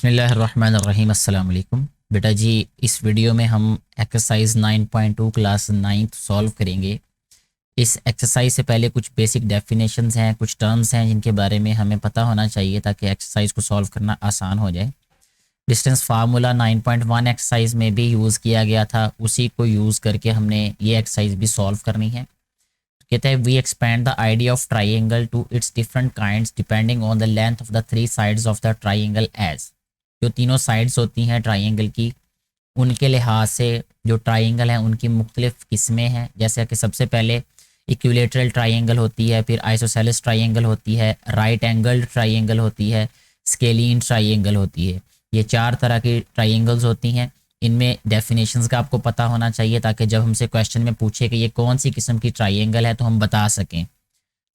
बिस्मिल्लाहिर्रहमानिर्रहीम अस्सलाम वालेकुम। बेटा जी, इस वीडियो में हम एक्सरसाइज 9.2 क्लास 9th सॉल्व करेंगे। इस एक्सरसाइज से पहले कुछ बेसिक डेफिनेशंस हैं, कुछ टर्म्स हैं जिनके बारे में हमें पता होना चाहिए ताकि एक्सरसाइज को सॉल्व करना आसान हो जाए। डिस्टेंस फार्मूला 9.1 एक्सरसाइज में भी यूज़ किया गया था, उसी को यूज़ करके हमने ये एक्सरसाइज भी सॉल्व करनी है। कहते हैं we expand the idea of triangle to its different kinds depending on the length of the three sides of the triangle edge. जो तीनों साइड्स होती हैं ट्राइंगल की, उनके लिहाज से जो ट्राइंगल हैं उनकी मुख्तलिफ किस्में हैं। जैसे कि सबसे पहले इक्विलेटरल ट्राइंगल होती है, फिर आइसोसेलेस ट्राइंगल होती है, राइट एंगल्ड ट्राइंगल होती है, स्केलीन ट्राइंगल होती है। ये चार तरह की ट्राइंगल्स होती हैं। इनमें डेफिनेशंस का आपको पता होना चाहिए ताकि जब हमसे क्वेश्चन में पूछे कि ये कौन सी किस्म की ट्राइंगल है तो हम बता सकें।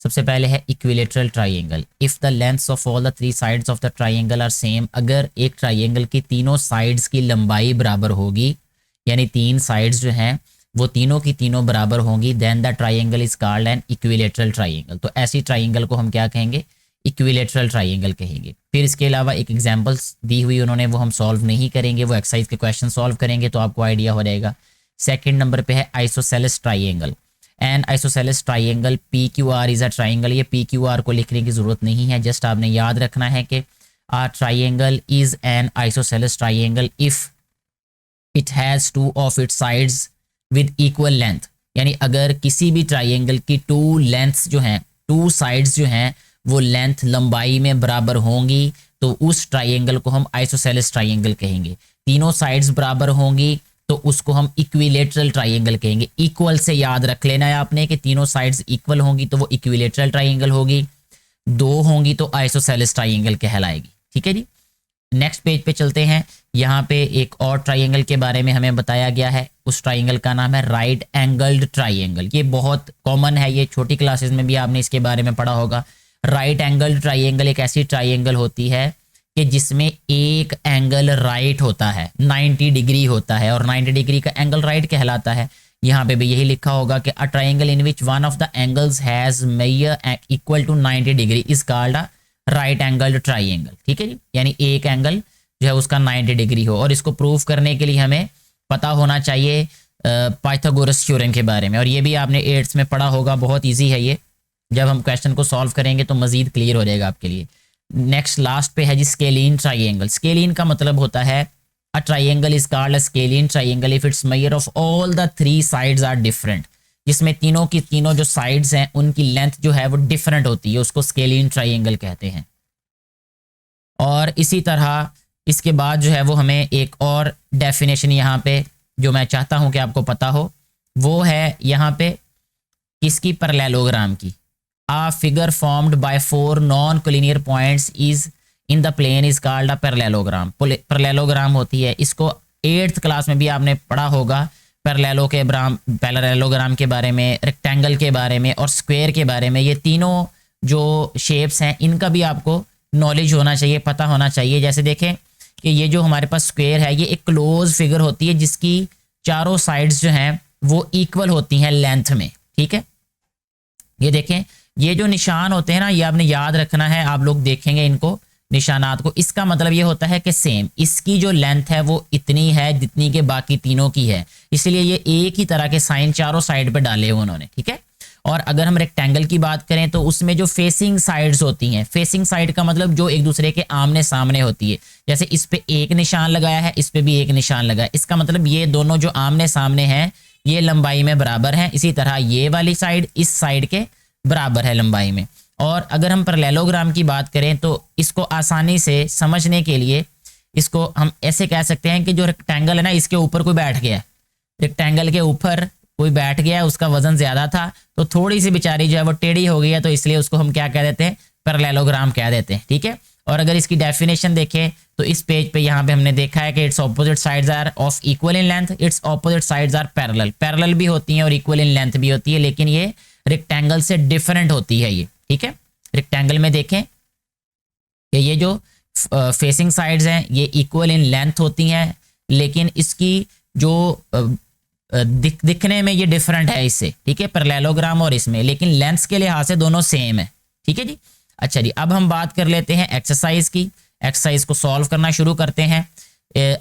सबसे पहले है equilateral triangle. If the lengths of all the three sides of the triangle are same, अगर एक ट्राइंगल की तीनों साइड्स की लंबाई बराबर होगी, यानी तीन साइड्स जो हैं वो तीनों की तीनों बराबर होंगी, then the triangle is called an equilateral triangle. तो ऐसी ट्राइंगल को हम क्या कहेंगे? इक्विलेटरल ट्राइंगल कहेंगे। फिर इसके अलावा एक एग्जाम्पल्स दी हुई उन्होंने, वो हम सॉल्व नहीं करेंगे, वो एक्सरसाइज के क्वेश्चन सॉल्व करेंगे तो आपको आइडिया हो जाएगा। सेकेंड नंबर पे है isosceles triangle. And isosceles triangle PQR is a triangle. ये PQR को लिखने की जरूरत नहीं है, जस्ट आपने याद रखना है कि a triangle is an isosceles triangle if it has two of its sides with equal length. यानी अगर किसी भी ट्राइंगल की टू लेंथ्स जो हैं, टू साइड्स जो हैं वो लेंथ लंबाई में बराबर होंगी तो उस ट्राइंगल को हम आइसोसेलेस ट्राइंगल कहेंगे। तीनों साइड्स बराबर होंगी तो उसको हम इक्विलेटरल ट्राइंगल कहेंगे। इक्वल से याद रख लेना है आपने कि तीनों साइड्स इक्वल होंगी तो वो इक्विलेटरल ट्राइंगल होगी, दो होंगी तो आइसोसेलेस ट्राइंगल कहलाएगी। ठीक है जी, नेक्स्ट पेज पे चलते हैं। यहाँ पे एक और ट्राइंगल के बारे में हमें बताया गया है, उस ट्राइंगल का नाम है राइट एंगल्ड ट्राइंगल। ये बहुत कॉमन है, ये छोटी क्लासेस में भी आपने इसके बारे में पढ़ा होगा। राइट एंगल्ड ट्राइंगल एक ऐसी ट्राइंगल होती है कि जिसमें एक एंगल राइट होता है, 90 डिग्री होता है, और 90 डिग्री का एंगल राइट कहलाता है। यहाँ पे भी यही लिखा होगा कि a triangle in which one of the angles has measure equal to 90 degree is called a right angled triangle. ठीक है जी, यानी एक एंगल जो है उसका 90 डिग्री हो। और इसको प्रूव करने के लिए हमें पता होना चाहिए पाइथागोरस थ्योरम के बारे में, और ये भी आपने 8th में पढ़ा होगा। बहुत ईजी है ये, जब हम क्वेश्चन को सॉल्व करेंगे तो मजीद क्लियर हो जाएगा आपके लिए। नेक्स्ट लास्ट पे है जी स्केलीन ट्राइंगल। स्केलीन का मतलब होता है a triangle is called a scalene triangle if its measure of all the three sides are different. जिसमें तीनों की तीनों जो साइड्स हैं उनकी लेंथ जो है वो डिफरेंट होती है, उसको स्केलीन ट्राइंगल कहते हैं। और इसी तरह इसके बाद जो है वो हमें एक और डेफिनेशन यहाँ पे जो मैं चाहता हूँ कि आपको पता हो, वो है यहाँ पे किसकी? पैरेललोग्राम की। A figure formed by four non-collinear points is in the plane is called a parallelogram। Parallelogram होती है, इसको 8th क्लास में भी आपने पढ़ा होगा। पैरेललोग्राम के बारे में, रेक्टेंगल के बारे में और स्क्वायर के बारे में। ये तीनों जो शेप्स हैं इनका भी आपको नॉलेज होना चाहिए, पता होना चाहिए। जैसे देखें कि ये जो हमारे पास स्क्वायर है ये एक क्लोज फिगर होती है जिसकी चारों साइड्स जो हैं वो इक्वल होती हैं लेंथ में। ठीक है, ये देखें, ये जो निशान होते हैं ना, ये आपने याद रखना है। आप लोग देखेंगे इनको निशानात को, इसका मतलब ये होता है कि सेम इसकी जो लेंथ है वो इतनी है जितनी के बाकी तीनों की है, इसलिए ये एक ही तरह के साइन चारों साइड पे डाले हुए उन्होंने। ठीक है, और अगर हम रेक्टेंगल की बात करें तो उसमें जो फेसिंग साइड्स होती हैं, फेसिंग साइड का मतलब जो एक दूसरे के आमने सामने होती है। जैसे इस पे एक निशान लगाया है, इस पे भी एक निशान लगाया, इसका मतलब ये दोनों जो आमने सामने हैं ये लंबाई में बराबर हैं। इसी तरह ये वाली साइड इस साइड के बराबर है लंबाई में। और अगर हम पैरेललोग्राम की बात करें तो इसको आसानी से समझने के लिए इसको हम ऐसे कह सकते हैं कि जो रेक्टेंगल है ना, इसके ऊपर कोई बैठ गया, रेक्टेंगल के ऊपर कोई बैठ गया, उसका वजन ज्यादा था तो थोड़ी सी बेचारी जो है वो टेढ़ी हो गई है, तो इसलिए उसको हम क्या कह देते हैं? पैरेललोग्राम कह देते हैं। ठीक है, और अगर इसकी डेफिनेशन देखें तो इस पेज पे यहाँ पे हमने देखा है कि its opposite sides are of equal in length, its opposite sides are parallel. Parallel भी होती हैं और इक्वल इन लेंथ भी होती है, लेकिन ये रेक्टेंगल से डिफरेंट होती है ये। ठीक है, रेक्टेंगल में देखें कि ये जो फेसिंग साइड्स हैं ये इक्वल इन लेंथ होती हैं, लेकिन इसकी जो दिखने में ये डिफरेंट है इससे। ठीक है, पैरेललोग्राम और इसमें, लेकिन लेंथ्स के लिहाज से दोनों सेम है। ठीक है जी, अच्छा जी, अब हम बात कर लेते हैं एक्सरसाइज की। एक्सरसाइज को सॉल्व करना शुरू करते हैं।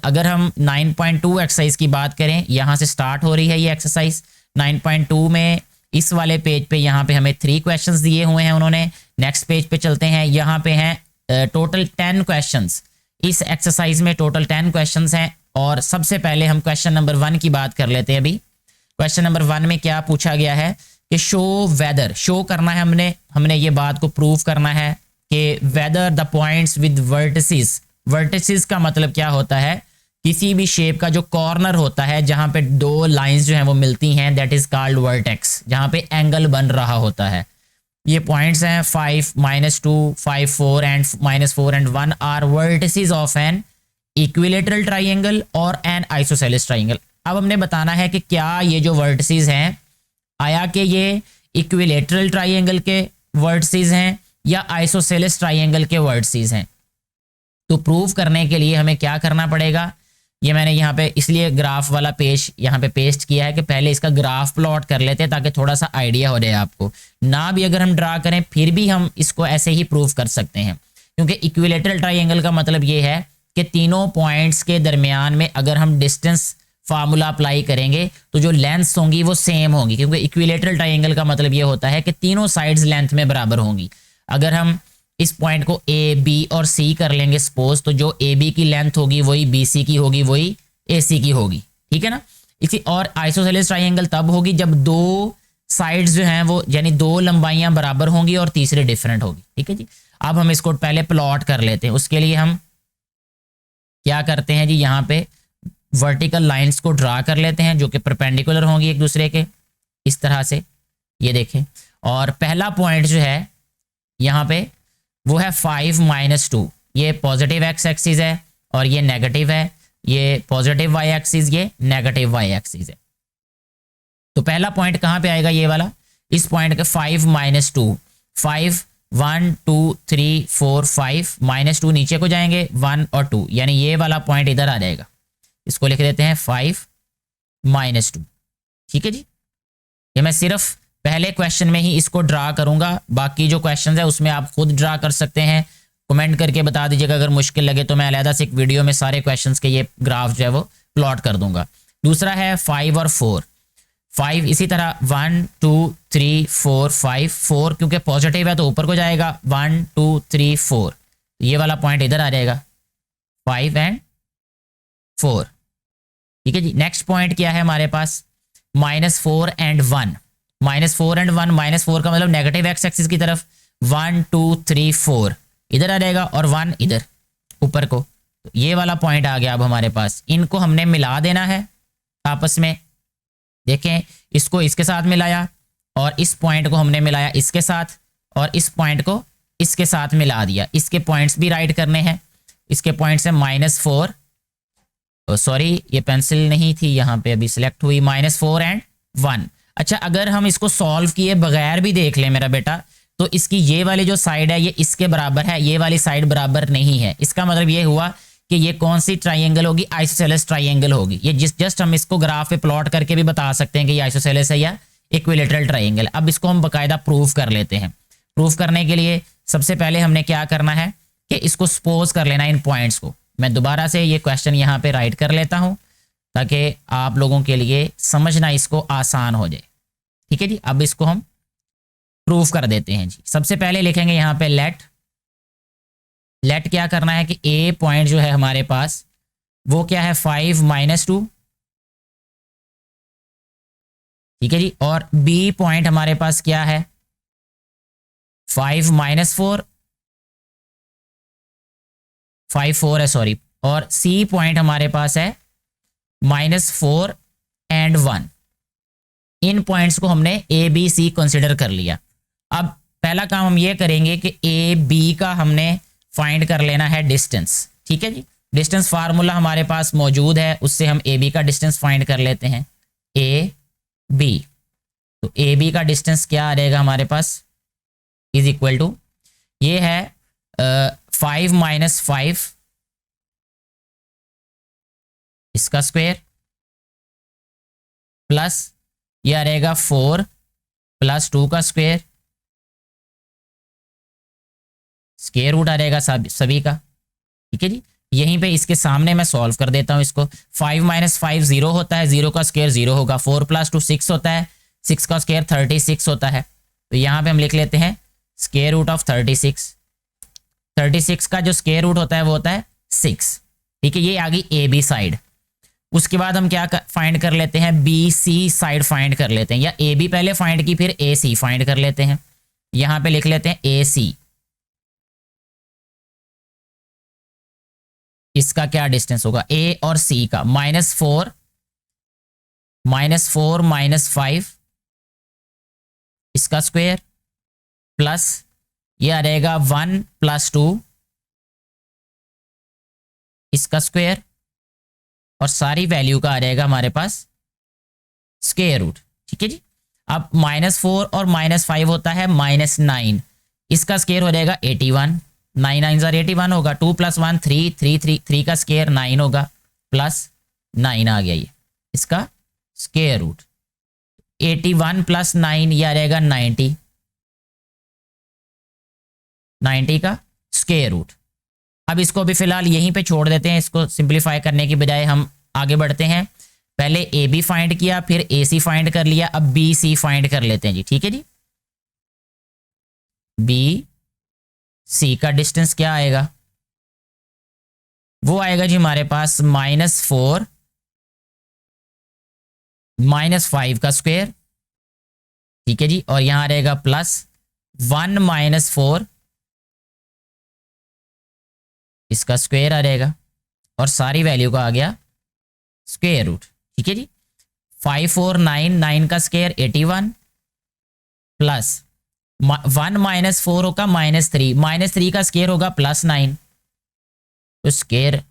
अगर हम 9.2 एक्सरसाइज की बात करें, यहाँ से स्टार्ट हो रही है ये एक्सरसाइज। 9.2 में इस वाले पेज पे यहाँ पे हमें 3 क्वेश्चंस दिए हुए हैं उन्होंने। नेक्स्ट पेज पे चलते हैं, यहाँ पे हैं टोटल 10 क्वेश्चंस। इस एक्सरसाइज में टोटल 10 क्वेश्चंस हैं और सबसे पहले हम क्वेश्चन नंबर 1 की बात कर लेते हैं। अभी क्वेश्चन नंबर 1 में क्या पूछा गया है कि शो वेदर, शो करना है हमने ये बात को प्रूव करना है कि whether the points with vertices. Vertices का मतलब क्या होता है, किसी भी शेप का जो कॉर्नर होता है जहां पे 2 लाइंस जो हैं वो मिलती हैं, दैट इज कॉल्ड वर्टेक्स, जहां पे एंगल बन रहा होता है। ये पॉइंट्स हैं 5, -2, 5, 4 and -4 and 1 are vertices of an equilateral triangle और एन आइसोसेलेस ट्राइंगल। अब हमने बताना है कि क्या ये जो वर्टिसेस हैं, आया कि ये इक्विलेटरल ट्राइंगल के वर्टिसेस हैं या आइसोसेलेस ट्राइंगल के वर्टिसेस हैं। तो प्रूव करने के लिए हमें क्या करना पड़ेगा, ये मैंने यहाँ पे इसलिए ग्राफ वाला पेज यहाँ पे पेस्ट किया है कि पहले इसका ग्राफ प्लॉट कर लेते हैं ताकि थोड़ा सा आइडिया हो जाए आपको। ना भी अगर हम ड्रा करें फिर भी हम इसको ऐसे ही प्रूव कर सकते हैं, क्योंकि इक्विलेटरल ट्राइंगल का मतलब ये है कि तीनों पॉइंट्स के दरमियान में अगर हम डिस्टेंस फार्मूला अप्लाई करेंगे तो जो लेंथ्स होंगी वो सेम होंगी, क्योंकि इक्विलेटरल ट्राइंगल का मतलब ये होता है कि तीनों साइड्स लेंथ में बराबर होंगी। अगर हम इस पॉइंट को ए, बी और सी कर लेंगे सपोज, तो जो ए बी की लेंथ होगी वही बी सी की होगी, वही ए सी की होगी, ठीक है ना। इसी और आइसोसेलेस ट्राइंगल तब होगी जब 2 साइड्स जो हैं वो यानी 2 लंबाइयां बराबर होंगी और तीसरी डिफरेंट होगी, ठीक है जी। अब हम इसको पहले प्लॉट कर लेते हैं। उसके लिए हम क्या करते हैं जी, यहाँ पे वर्टिकल लाइंस को ड्रा कर लेते हैं जो कि परपेंडिकुलर होंगी एक दूसरे के, इस तरह से, ये देखें। और पहला पॉइंट जो है यहाँ पे वो है 5 -2, ये पॉजिटिव एक्स एक्सिस है और ये नेगेटिव है, ये पॉजिटिव वाई एक्सिस, ये नेगेटिव वाई एक्सिस है। तो पहला पॉइंट कहाँ पे आएगा, ये वाला, इस पॉइंट के 5 -2, 5 1 2 3 4 5 -2 नीचे को जाएंगे 1 और 2, यानी ये वाला पॉइंट इधर आ जाएगा। इसको लिख देते हैं 5 -2, ठीक है जी। ये मैं सिर्फ पहले क्वेश्चन में ही इसको ड्रा करूंगा, बाकी जो क्वेश्चन है उसमें आप खुद ड्रा कर सकते हैं। कमेंट करके बता दीजिएगा अगर मुश्किल लगे तो मैं अलहदा से एक वीडियो में सारे क्वेश्चंस के ये ग्राफ जो है वो प्लॉट कर दूंगा। दूसरा है 5 और 4, 5 इसी तरह 1 2 3 4 5, 4 क्योंकि पॉजिटिव है तो ऊपर को जाएगा, 1 2 3 4, ये वाला पॉइंट इधर आ जाएगा, 5 एंड 4, ठीक है जी। नेक्स्ट पॉइंट क्या है हमारे पास, -4 एंड 1, -4 एंड 1, -4 का मतलब नेगेटिव एक्स एक्सिस की तरफ, 1 2 3 4 इधर आ जाएगा और 1 इधर ऊपर को, तो ये वाला पॉइंट आ गया। अब हमारे पास इनको हमने मिला देना है आपस में, देखें इसको इसके साथ मिलाया और इस पॉइंट को हमने मिलाया इसके साथ और इस पॉइंट को इसके साथ मिला दिया। इसके पॉइंट्स भी राइट करने हैं, इसके पॉइंट्स है -4, सॉरी ये पेंसिल नहीं थी यहाँ पे अभी सिलेक्ट हुई, -4 एंड 1। अच्छा, अगर हम इसको सॉल्व किए बगैर भी देख लें मेरा बेटा, तो इसकी ये वाली जो साइड है ये इसके बराबर है, ये वाली साइड बराबर नहीं है। इसका मतलब ये हुआ कि ये कौन सी ट्राइंगल होगी, आइसोसेलेस ट्राइंगल होगी। ये जस्ट हम इसको ग्राफ पे प्लॉट करके भी बता सकते हैं कि ये आइसोसेलेस है या इक्विलेटरल ट्राइंगल। अब इसको हम बाकायदा प्रूव कर लेते हैं। प्रूव करने के लिए सबसे पहले हमने क्या करना है कि इसको सपोज कर लेना इन पॉइंट्स को। मैं दोबारा से ये क्वेश्चन यहाँ पे राइट कर लेता हूँ ताकि आप लोगों के लिए समझना इसको आसान हो जाए, ठीक है जी। अब इसको हम प्रूफ कर देते हैं जी। सबसे पहले लिखेंगे यहाँ पे लेट क्या करना है कि ए पॉइंट जो है हमारे पास वो क्या है 5 -2, ठीक है जी। और बी पॉइंट हमारे पास क्या है 5 -4, 5 4 है सॉरी, और सी पॉइंट हमारे पास है -4 एंड 1। इन पॉइंट्स को हमने ए बी सी कंसिडर कर लिया। अब पहला काम हम ये करेंगे कि ए बी का हमने फाइंड कर लेना है डिस्टेंस, ठीक है जी। डिस्टेंस फार्मूला हमारे पास मौजूद है, उससे हम ए बी का डिस्टेंस फाइंड कर लेते हैं, ए बी। तो ए बी का डिस्टेंस क्या आ जाएगा हमारे पास, इज इक्वल टू, ये है 5 -5 इसका स्क्वायर प्लस ये आ रहेगा 4 + 2 का स्क्वायर, स्क्वायर रूट आ रहेगा सभी का, ठीक है जी। यहीं पे इसके सामने मैं सॉल्व कर देता हूं इसको। 5 माइनस 5 0 होता है, 0 का स्क्वायर 0 होगा। 4 प्लस 2 6 होता है, 6 का स्क्वायर 36 होता है। तो यहाँ पे हम लिख लेते हैं स्क्वायर रूट ऑफ 36। 36 का जो स्क्वायर रूट होता है वो होता है 6। ठीक है, ये आ गई ए बी साइड। उसके बाद हम क्या फाइंड कर लेते हैं, बी सी साइड फाइंड कर लेते हैं, या ए बी पहले फाइंड की फिर ए सी फाइंड कर लेते हैं। यहां पे लिख लेते हैं ए सी। इसका क्या डिस्टेंस होगा, ए और सी का, -4 -5 इसका स्क्वायर प्लस ये आ रहेगा 1 + 2 इसका स्क्वायर, और सारी वैल्यू का आ रहेगा हमारे पास स्क्वायर रूट। ठीक है जी। अब -4 और -5 होता है -9, इसका स्क्वायर हो जाएगा 81। 9 9 81 होगा। 2 + 1 3 3 का स्क्वायर 9 होगा, प्लस 9 आ गया ये इसका स्क्वायर रूट। 81 + 9 ये आ रहेगा 90 का स्क्वायर रूट। अब इसको भी फिलहाल यहीं पे छोड़ देते हैं, इसको सिंप्लीफाई करने की बजाय हम आगे बढ़ते हैं। पहले ए बी फाइंड किया, फिर ए सी फाइंड कर लिया, अब बी सी फाइंड कर लेते हैं जी। ठीक है जी। बी सी का डिस्टेंस क्या आएगा, वो आएगा जी हमारे पास -4 -5 का स्क्वायर। ठीक है जी। और यहां रहेगा +1 - 4 इसका स्क्वायर आ रहेगा, और सारी वैल्यू का आ गया स्क्वायर रूट। ठीक है जी। 5 4 9 9 का स्क्वायर 81 प्लस 1 - 4 होगा -3, -3 का स्क्वायर होगा +9, तो स्क्वायर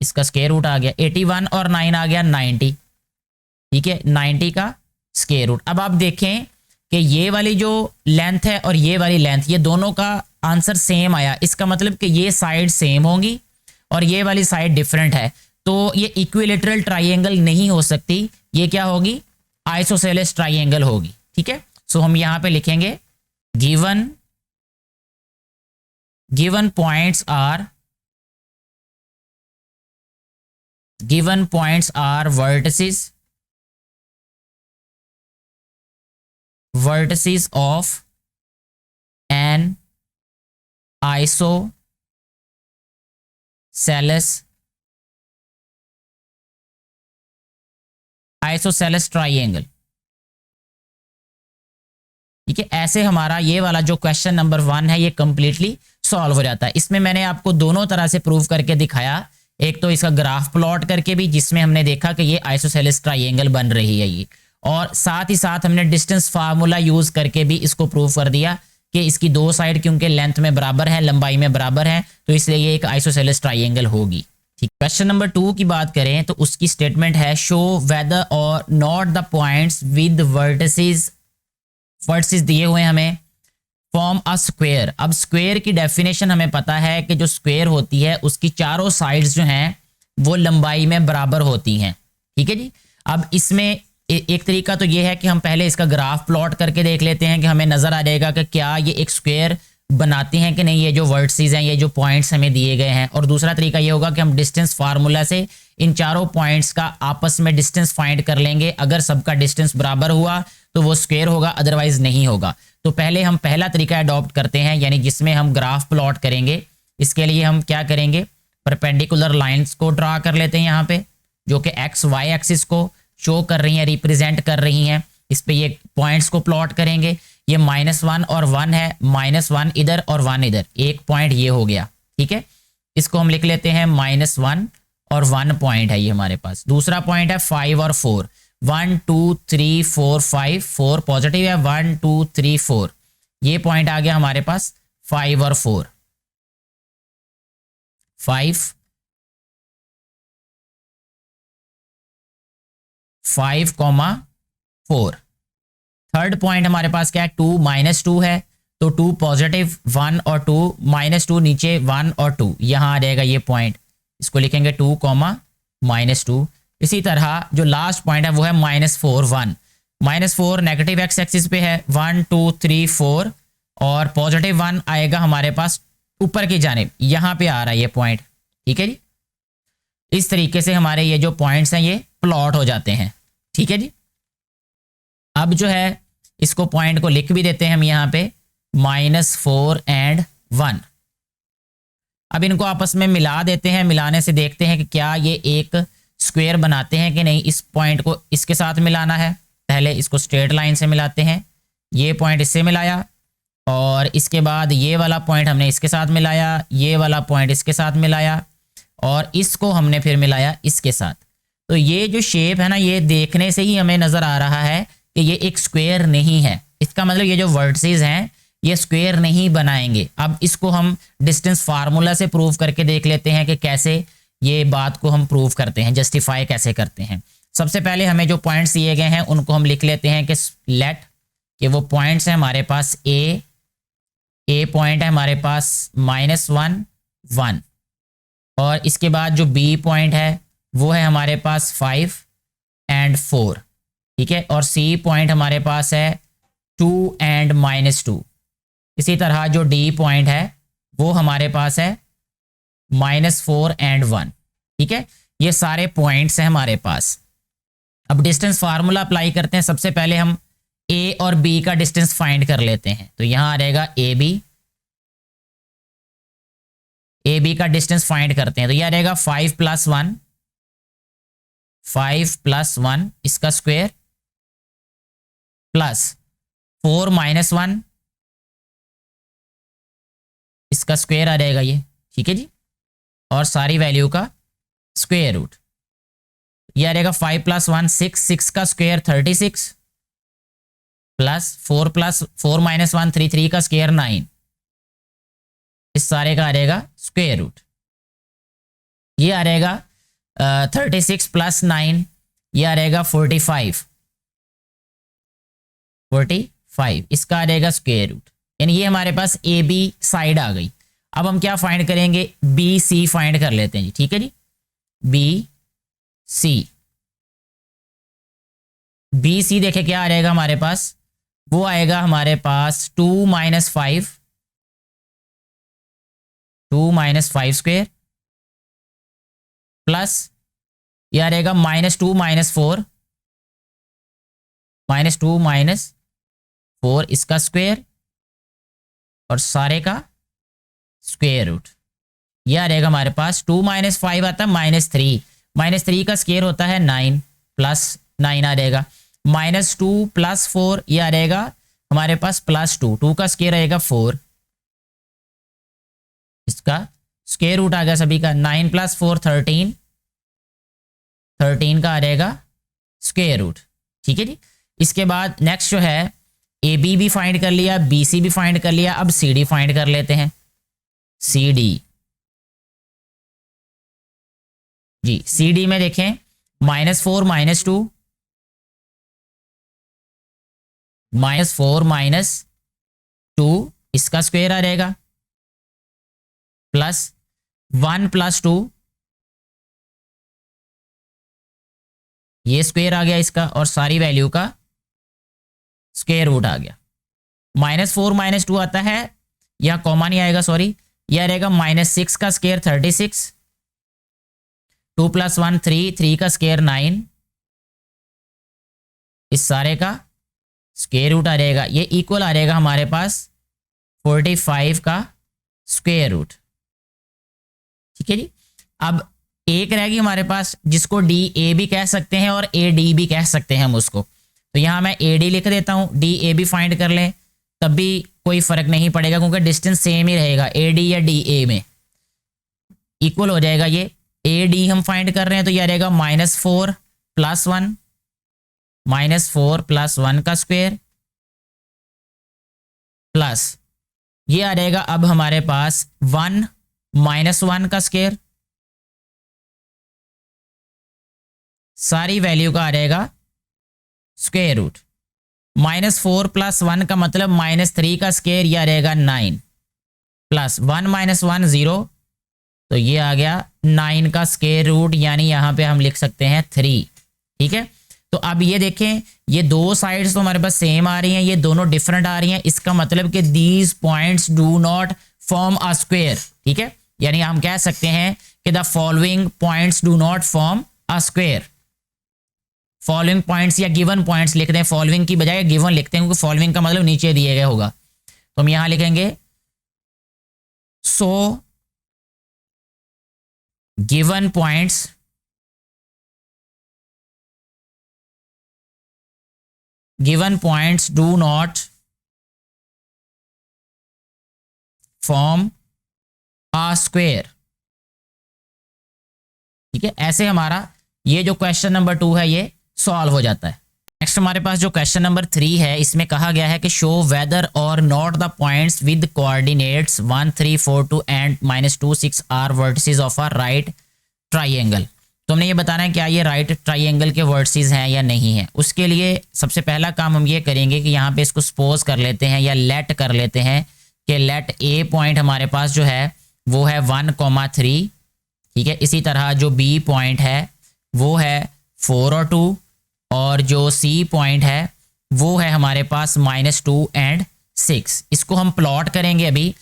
इसका स्क्वायर रूट आ गया 81 और 9 आ गया 90। ठीक है, 90 का स्क्वायर रूट। अब आप देखें कि ये वाली जो लेंथ है और ये वाली लेंथ, ये दोनों का आंसर सेम आया। इसका मतलब कि ये साइड सेम होंगी और ये वाली साइड डिफरेंट है, तो ये इक्विलेटरल ट्राइंगल नहीं हो सकती, ये क्या होगी, आइसोसेलेस ट्राइंगल होगी। ठीक है, सो हम यहां पे लिखेंगे given points are vertices of an isosceles triangle. ठीक है, ऐसे हमारा ये वाला जो क्वेश्चन नंबर 1 है ये कंप्लीटली सॉल्व हो जाता है। इसमें मैंने आपको दोनों तरह से प्रूव करके दिखाया, एक तो इसका ग्राफ प्लॉट करके भी, जिसमें हमने देखा कि ये आइसोसेलेस ट्राइंगल बन रही है ये, और साथ ही साथ हमने डिस्टेंस फार्मूला यूज करके भी इसको प्रूव कर दिया कि इसकी दो साइड क्योंकि लेंथ में बराबर है, लंबाई में बराबर है, तो इसलिए ये एक आइसोसेलेस ट्राइंगल होगी। ठीक, क्वेश्चन नंबर 2 की बात करें तो उसकी स्टेटमेंट है शो वेदर और not the points with vertices दिए हुए हमें फॉर्म अ स्क्वायर। अब स्क्वायर की डेफिनेशन हमें पता है कि जो स्क्वायर होती है उसकी चारों साइड्स जो हैं वो लंबाई में बराबर होती हैं। ठीक है जी। अब इसमें एक तरीका तो ये है कि हम पहले इसका ग्राफ प्लॉट करके देख लेते हैं कि हमें नजर आ जाएगा कि क्या ये एक स्क्वायर बनाते हैं कि नहीं, ये जो वर्टिसेस हैं, ये जो पॉइंट्स हमें दिए गए हैं। और दूसरा तरीका ये होगा कि हम डिस्टेंस फार्मूला से इन चारों पॉइंट्स का आपस में डिस्टेंस फाइंड कर लेंगे। अगर सबका डिस्टेंस बराबर हुआ तो वो स्क्वायर होगा, अदरवाइज नहीं होगा। तो पहले हम पहला तरीका अडॉप्ट करते हैं, यानी जिसमें हम ग्राफ प्लॉट करेंगे। इसके लिए हम क्या करेंगे, परपेंडिकुलर लाइंस को ड्रा कर लेते हैं यहाँ पे, जो कि एक्स वाई एक्सिस को शो कर रही हैं, रिप्रेजेंट कर रही हैं। इस पे ये पॉइंट्स को प्लॉट करेंगे। ये -1 और 1 है, -1 इधर और 1 इधर, एक पॉइंट ये हो गया। ठीक है, इसको हम लिख लेते हैं -1 और 1 पॉइंट है ये हमारे पास। दूसरा पॉइंट है 5 और 4, 1 2 3 4 5, 4 पॉजिटिव है, 1 2 3 4, ये पॉइंट आ गया हमारे पास 5 और 4, 5 4। थर्ड पॉइंट हमारे पास क्या है, 2 -2 है, तो 2 पॉजिटिव, 1 और 2, -2 नीचे 1 और 2, यहां आ जाएगा ये पॉइंट, इसको लिखेंगे 2, -2। इसी तरह जो लास्ट पॉइंट है वो है -4 1, -4 नेगेटिव एक्स एक्सिस पे है, 1 2 3 4, और पॉजिटिव 1 आएगा हमारे पास ऊपर की जानिब, यहां पे आ रहा है ये पॉइंट। ठीक है जी। इस तरीके से हमारे ये जो पॉइंट्स हैं ये प्लॉट हो जाते हैं, ठीक है जी। अब जो है इसको पॉइंट को लिख भी देते हैं हम यहाँ पे -4 और 1। अब इनको आपस में मिला देते हैं, मिलाने से देखते हैं कि क्या ये एक स्क्वायर बनाते हैं कि नहीं। इस पॉइंट को इसके साथ मिलाना है, पहले इसको स्ट्रेट लाइन से मिलाते हैं, ये पॉइंट इससे मिलाया और इसके बाद ये वाला पॉइंट हमने इसके साथ मिलाया, ये वाला पॉइंट इसके साथ मिलाया और इसको हमने फिर मिलाया इसके साथ। तो ये जो शेप है ना, ये देखने से ही हमें नज़र आ रहा है कि ये एक स्क्वायर नहीं है। इसका मतलब ये जो वर्टिसेस हैं ये स्क्वायर नहीं बनाएंगे। अब इसको हम डिस्टेंस फार्मूला से प्रूव करके देख लेते हैं कि कैसे ये बात को हम प्रूव करते हैं, जस्टिफाई कैसे करते हैं। सबसे पहले हमें जो पॉइंट्स दिए गए हैं उनको हम लिख लेते हैं कि लेट कि वो पॉइंट्स हैं हमारे पास ए पॉइंट है हमारे पास -1 1 और इसके बाद जो बी पॉइंट है वो है हमारे पास 5 और 4, ठीक है। और सी पॉइंट हमारे पास है 2 और -2। इसी तरह जो डी पॉइंट है वो हमारे पास है -4 और 1, ठीक है। ये सारे पॉइंट्स हैं हमारे पास। अब डिस्टेंस फार्मूला अप्लाई करते हैं। सबसे पहले हम ए और बी का डिस्टेंस फाइंड कर लेते हैं। तो यहां आ रहेगा ए बी का डिस्टेंस फाइंड करते हैं। तो यह रहेगा 5 + 1 इसका स्क्वायर प्लस 4 - 1 इसका स्क्वायर आ रहेगा ये, ठीक है जी। और सारी वैल्यू का स्क्वायर रूट। यह रहेगा 5 + 1 6 का स्क्वायर 36 प्लस 4 - 1 3 का स्क्वायर 9। इस सारे का आ रहेगा स्क्वायर रूट। ये आ रहेगा 36 + 9 ये आ रहेगा 45 इसका आ रहेगा स्क्वायर रूट। यानी ये हमारे पास ए बी साइड आ गई। अब हम क्या फाइंड करेंगे, बी सी फाइंड कर लेते हैं जी, ठीक है जी। बी सी देखे क्या आ रहेगा हमारे पास, वो आएगा हमारे पास 2 - 5 स्क्वायर प्लस ये आ रहेगा -2 - 4 इसका स्क्वायर और सारे का स्क्वायर रूट। यह आ रहेगा हमारे पास 2 - 5 आता है -3 का स्क्वायर होता है 9 प्लस 9 आ रहेगा -2 + 4 ये आ रहेगा हमारे पास +2 का स्क्वायर रहेगा 4 इसका स्क्वायर रूट आ गया सभी का। 9 + 4 13 का आ रहेगा स्क्वायर रूट, ठीक है जी। इसके बाद नेक्स्ट जो है ए बी भी फाइंड कर लिया, बी सी भी फाइंड कर लिया। अब सी डी फाइंड कर लेते हैं। C D G, C D में देखें -4 - 2 -4 - 2 इसका स्क्वायर आ रहेगा प्लस 1 + 2 ये स्क्वायर आ गया इसका और सारी वैल्यू का स्क्वायर रूट आ गया। -4 - 2 आता है, यह कॉमन नहीं आएगा, सॉरी, यह रहेगा -6 का स्क्वायर 36 2 + 1 3 का स्क्वायर 9 इस सारे का स्क्वायर रूट आ रहेगा। ये इक्वल आ रहेगा हमारे पास 45 का स्क्वायर रूट, ठीक है जी। अब एक रहेगी हमारे पास जिसको डी ए भी कह सकते हैं और ए डी भी कह सकते हैं हम उसको। तो यहाँ मैं ए डी लिख देता हूँ, डी ए भी फाइंड कर लें तब भी कोई फर्क नहीं पड़ेगा क्योंकि डिस्टेंस सेम ही रहेगा। ए डी या डी ए में इक्वल हो जाएगा। ये ए डी हम फाइंड कर रहे हैं तो यह रहेगा -4 + 1 का स्क्वायर प्लस ये आ रहेगा अब हमारे पास 1 - 1 का स्क्वायर, सारी वैल्यू का आ रहेगा स्क्वायर रूट। -4 + 1 का मतलब -3 का स्क्वायर यह रहेगा 9 प्लस 1 - 1 0 तो ये आ गया 9 का स्क्वायर रूट, यानी यहाँ पे हम लिख सकते हैं 3, ठीक है। तो अब ये देखें ये दो साइड्स तो हमारे पास सेम आ रही हैं, ये दोनों डिफरेंट आ रही हैं। इसका मतलब कि these points do not form a square, ठीक है। यानी हम कह सकते हैं कि the following points do not form a square. Following points या गिवन पॉइंट्स लिखते हैं, फॉलोइंग की बजाय गिवन लिखते हैं क्योंकि फॉलोइंग का मतलब नीचे दिए गए होगा। तो हम यहां लिखेंगे so given points do not form a square. ठीक है, ऐसे हमारा ये जो क्वेश्चन नंबर 2 है ये सॉल्व हो जाता है। नेक्स्ट हमारे पास जो क्वेश्चन नंबर 3 है, इसमें कहा गया है कि शो वेदर और not the points with coordinates 1 3 4 2 and -2 6 are vertices of a right triangle. तो हमने ये बताना है क्या ये राइट ट्राइंगल के वर्टिसेस हैं या नहीं है। उसके लिए सबसे पहला काम हम ये करेंगे कि यहाँ पे इसको सपोज कर लेते हैं या लेट कर लेते हैं कि लेट ए पॉइंट हमारे पास जो है वो है 1,3। ठीक है, इसी तरह जो बी पॉइंट है वो है 4 और 2, और जो सी पॉइंट है वो है हमारे पास -2 एंड 6। इसको हम प्लॉट करेंगे अभी।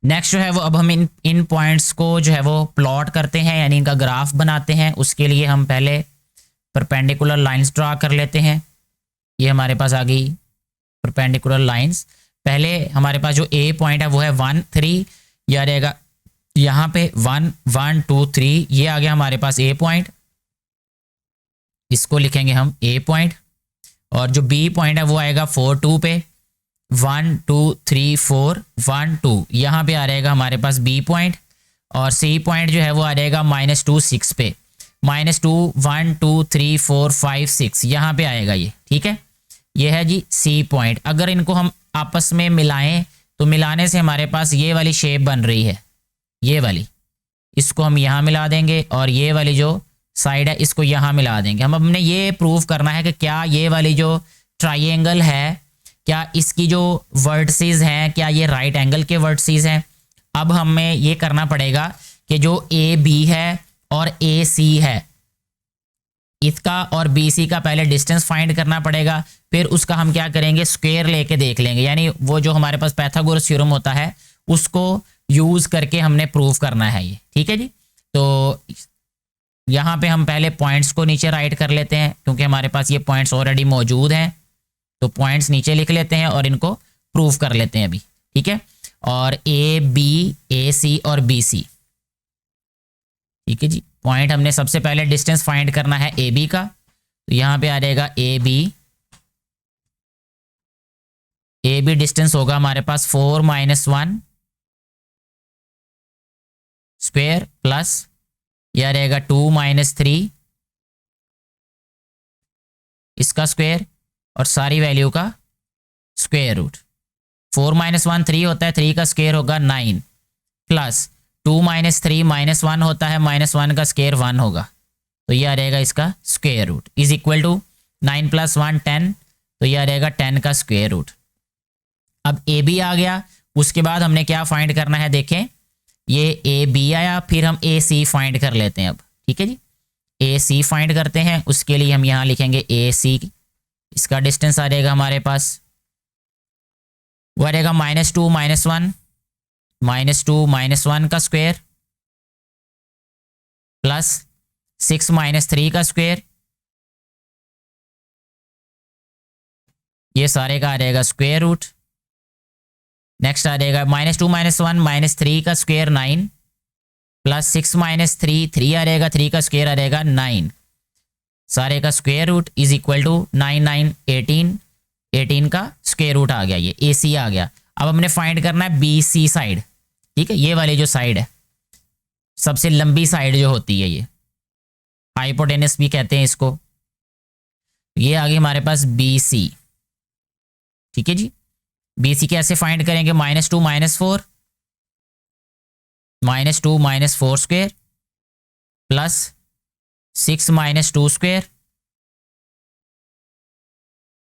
नेक्स्ट जो है वो अब हम इन पॉइंट्स को जो है वो प्लॉट करते हैं, यानी इनका ग्राफ बनाते हैं। उसके लिए हम पहले परपेंडिकुलर लाइंस ड्रा कर लेते हैं। ये हमारे पास आ गई परपेंडिकुलर लाइंस। पहले हमारे पास जो ए पॉइंट है वो है 1 3, यह रहेगा यहाँ पे 1 1 2 3, ये आ गया हमारे पास ए पॉइंट। इसको लिखेंगे हम ए पॉइंट। और जो बी पॉइंट है वो आएगा 4 2 पे, 1 2 3 4 1 2, यहाँ पे आ रहेगा हमारे पास बी पॉइंट। और सी पॉइंट जो है वो आ रहेगा -2 6 पे, -2 1 2 3 4 5 6, यहाँ पे आएगा ये। ठीक है, ये है जी सी पॉइंट। अगर इनको हम आपस में मिलाएं तो मिलाने से हमारे पास ये वाली शेप बन रही है, ये वाली। इसको हम यहाँ मिला देंगे और ये वाली जो साइड है इसको यहाँ मिला देंगे। हम हमने ये प्रूव करना है कि क्या ये वाली जो ट्राइंगल है, क्या इसकी जो वर्टिसेस हैं क्या ये राइट एंगल के वर्टिसेस हैं। अब हमें ये करना पड़ेगा कि जो ए बी है और ए सी है, इसका और बी सी का पहले डिस्टेंस फाइंड करना पड़ेगा। फिर उसका हम क्या करेंगे, स्क्वायर लेके देख लेंगे, यानी वो जो हमारे पास पाइथागोरस थ्योरम होता है उसको यूज करके हमने प्रूव करना है ये। ठीक है जी, तो यहाँ पे हम पहले पॉइंट्स को नीचे राइट कर लेते हैं क्योंकि हमारे पास ये पॉइंट्स ऑलरेडी मौजूद हैं। तो पॉइंट्स नीचे लिख लेते हैं और इनको प्रूव कर लेते हैं अभी। ठीक है, और ए बी, ए सी और बी सी। ठीक है जी, पॉइंट हमने सबसे पहले डिस्टेंस फाइंड करना है ए बी का। तो यहाँ पे आ जाएगा ए बी डिस्टेंस होगा हमारे पास 4 - 1 स्क्वायर प्लस यह रहेगा 2 - 3 इसका स्क्वायर और सारी वैल्यू का स्क्वायर रूट। 4 - 1 3 होता है, 3 का स्क्वायर होगा 9 प्लस 2 - 3 -1 होता है, -1 का स्क्वायर 1 होगा। तो यह रहेगा इसका square root is equal to 9 + 1 10, तो यह रहेगा 10 का स्क्वायर रूट। अब ए बी आ गया, उसके बाद हमने क्या फाइंड करना है, देखें ये ए बी आया, फिर हम ए सी फाइंड कर लेते हैं अब। ठीक है जी, ए सी फाइंड करते हैं। उसके लिए हम यहाँ लिखेंगे ए सी, इसका डिस्टेंस आ जाएगा हमारे पास, वो आ रहेगा -2 -1 -1 का स्क्वायर प्लस 6 - 3 का स्क्वायर, ये सारे का आ जाएगा स्क्वायर रूट। नेक्स्ट आ जाएगा -2 -1 -3 का स्क्वायर 9 प्लस 6 - 3 3 आ रहेगा, 3 का स्क्वायर आ रहेगा 9, सारे का square root is equal to 9 9 18, 18 का स्क्वायर रूट आ गया, ये ए सी आ गया। अब हमने फाइंड करना है बी सी साइड। ठीक है, ये वाली जो साइड है सबसे लंबी साइड जो होती है, ये हाइपोटेनस भी कहते हैं इसको। ये आ गई हमारे पास बी सी। ठीक है जी, बी सी कैसे फाइंड करेंगे, -2 -4 -2 -4 स्क्वायर प्लस 6 -2 स्क्वायर,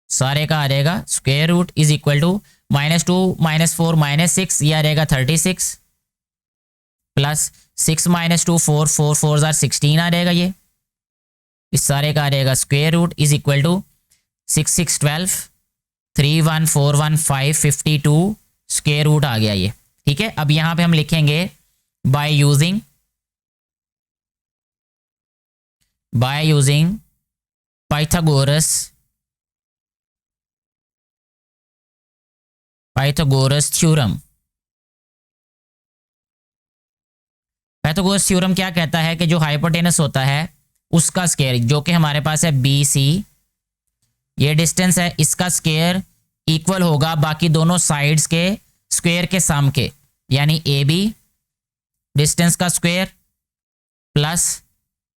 सारे का आ जाएगा square root is equal to -2 -4 -6, यह आ रहेगा 36 प्लस 6 -2 4 4 4 16 आ रहेगा, ये इस सारे का आ रहेगा square root is equal to 6 6 12 3 1 4 1 5 52 square root आ गया ये। ठीक है, अब यहाँ पे हम लिखेंगे by using Pythagoras theorem. Pythagoras theorem क्या कहता है कि जो हाइपोटेनस होता है उसका स्क्वायर, जो कि हमारे पास है बी सी, ये डिस्टेंस है, इसका स्क्वायर इक्वल होगा बाकी दोनों साइड्स के स्क्वायर के सम के, यानी ए बी डिस्टेंस का स्क्वायर प्लस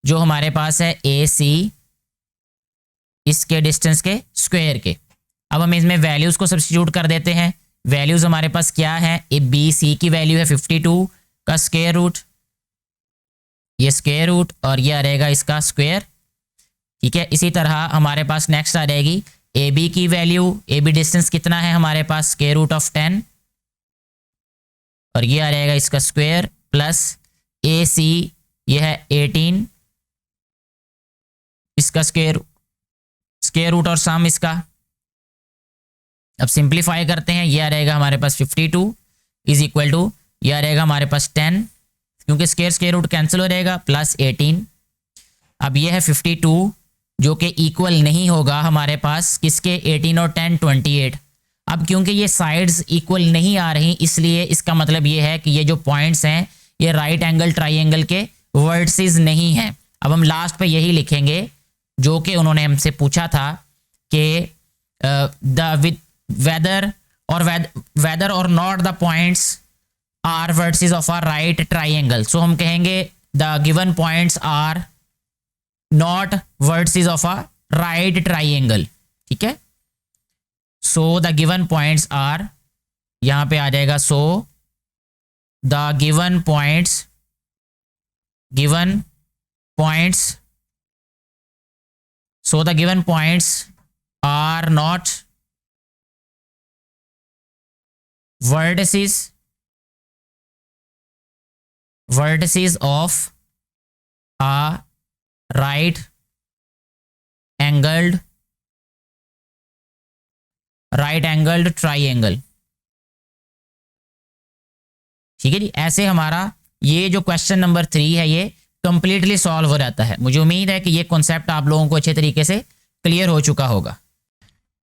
जो हमारे पास है ए सी इसके डिस्टेंस के स्क्वायर के। अब हम इसमें वैल्यूज को सब्स्टिट्यूट कर देते हैं। वैल्यूज हमारे पास क्या है, ए बी सी की वैल्यू है 52 का स्क्वायर रूट, ये स्क्वायर रूट और ये आ रहेगा इसका स्क्वायर। ठीक है, इसी तरह हमारे पास नेक्स्ट आ जाएगी ए बी की वैल्यू, ए बी डिस्टेंस कितना है हमारे पास, स्क्वायर रूट ऑफ 10 और ये आ रहेगा इसका स्क्वायर प्लस ए सी ये है 18 इसका स्क्वायर रूट और सम इसका। अब सिंप्लीफाई करते हैं, ये आ रहेगा हमारे पास 52 इज इक्वल टू ये आ रहेगा हमारे पास 10 क्योंकि स्क्वायर रूट कैंसिल हो जाएगा प्लस 18। अब ये है 52 जो कि इक्वल नहीं होगा हमारे पास किसके, 18 और 10 28। अब क्योंकि ये साइड्स इक्वल नहीं आ रही इसलिए इसका मतलब ये है कि ये जो पॉइंट्स हैं ये राइट एंगल ट्राइंगल के वर्टिसेस नहीं हैं। अब हम लास्ट पे यही लिखेंगे जो कि उन्होंने हमसे पूछा था कि द वेदर और not the points are vertices of a right triangle. So हम कहेंगे the given points are not vertices of a right triangle. ठीक है, so the given points are, यहां पे आ जाएगा so the given points so the given points are not vertices of a right angled triangle। ठीक है जी, ऐसे हमारा ये जो क्वेश्चन नंबर 3 है ये कंप्लीटली सॉल्व हो जाता है। मुझे उम्मीद है कि ये कॉन्सेप्ट आप लोगों को अच्छे तरीके से क्लियर हो चुका होगा।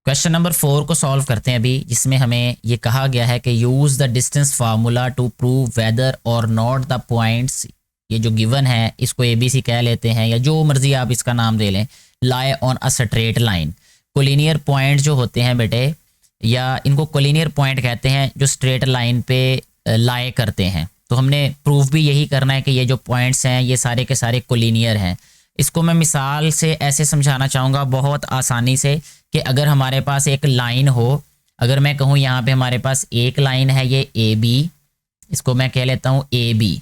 क्वेश्चन नंबर 4 को सॉल्व करते हैं अभी, जिसमें हमें ये कहा गया है कि use the distance formula to prove whether और नॉट द पॉइंट्स, ये जो गिवन है इसको ABC कह लेते हैं या जो मर्जी आप इसका नाम दे लें, लाई on a straight line. Collinear point जो होते हैं बेटे, या इनको कोलिनियर पॉइंट कहते हैं जो स्ट्रेट लाइन पे लाई करते हैं। तो हमने प्रूफ भी यही करना है कि ये जो पॉइंट्स हैं ये सारे के सारे कोलिनियर हैं। इसको मैं मिसाल से ऐसे समझाना चाहूँगा बहुत आसानी से कि अगर हमारे पास एक लाइन हो, अगर मैं कहूँ यहाँ पे हमारे पास एक लाइन है ये AB, इसको मैं कह लेता हूँ AB।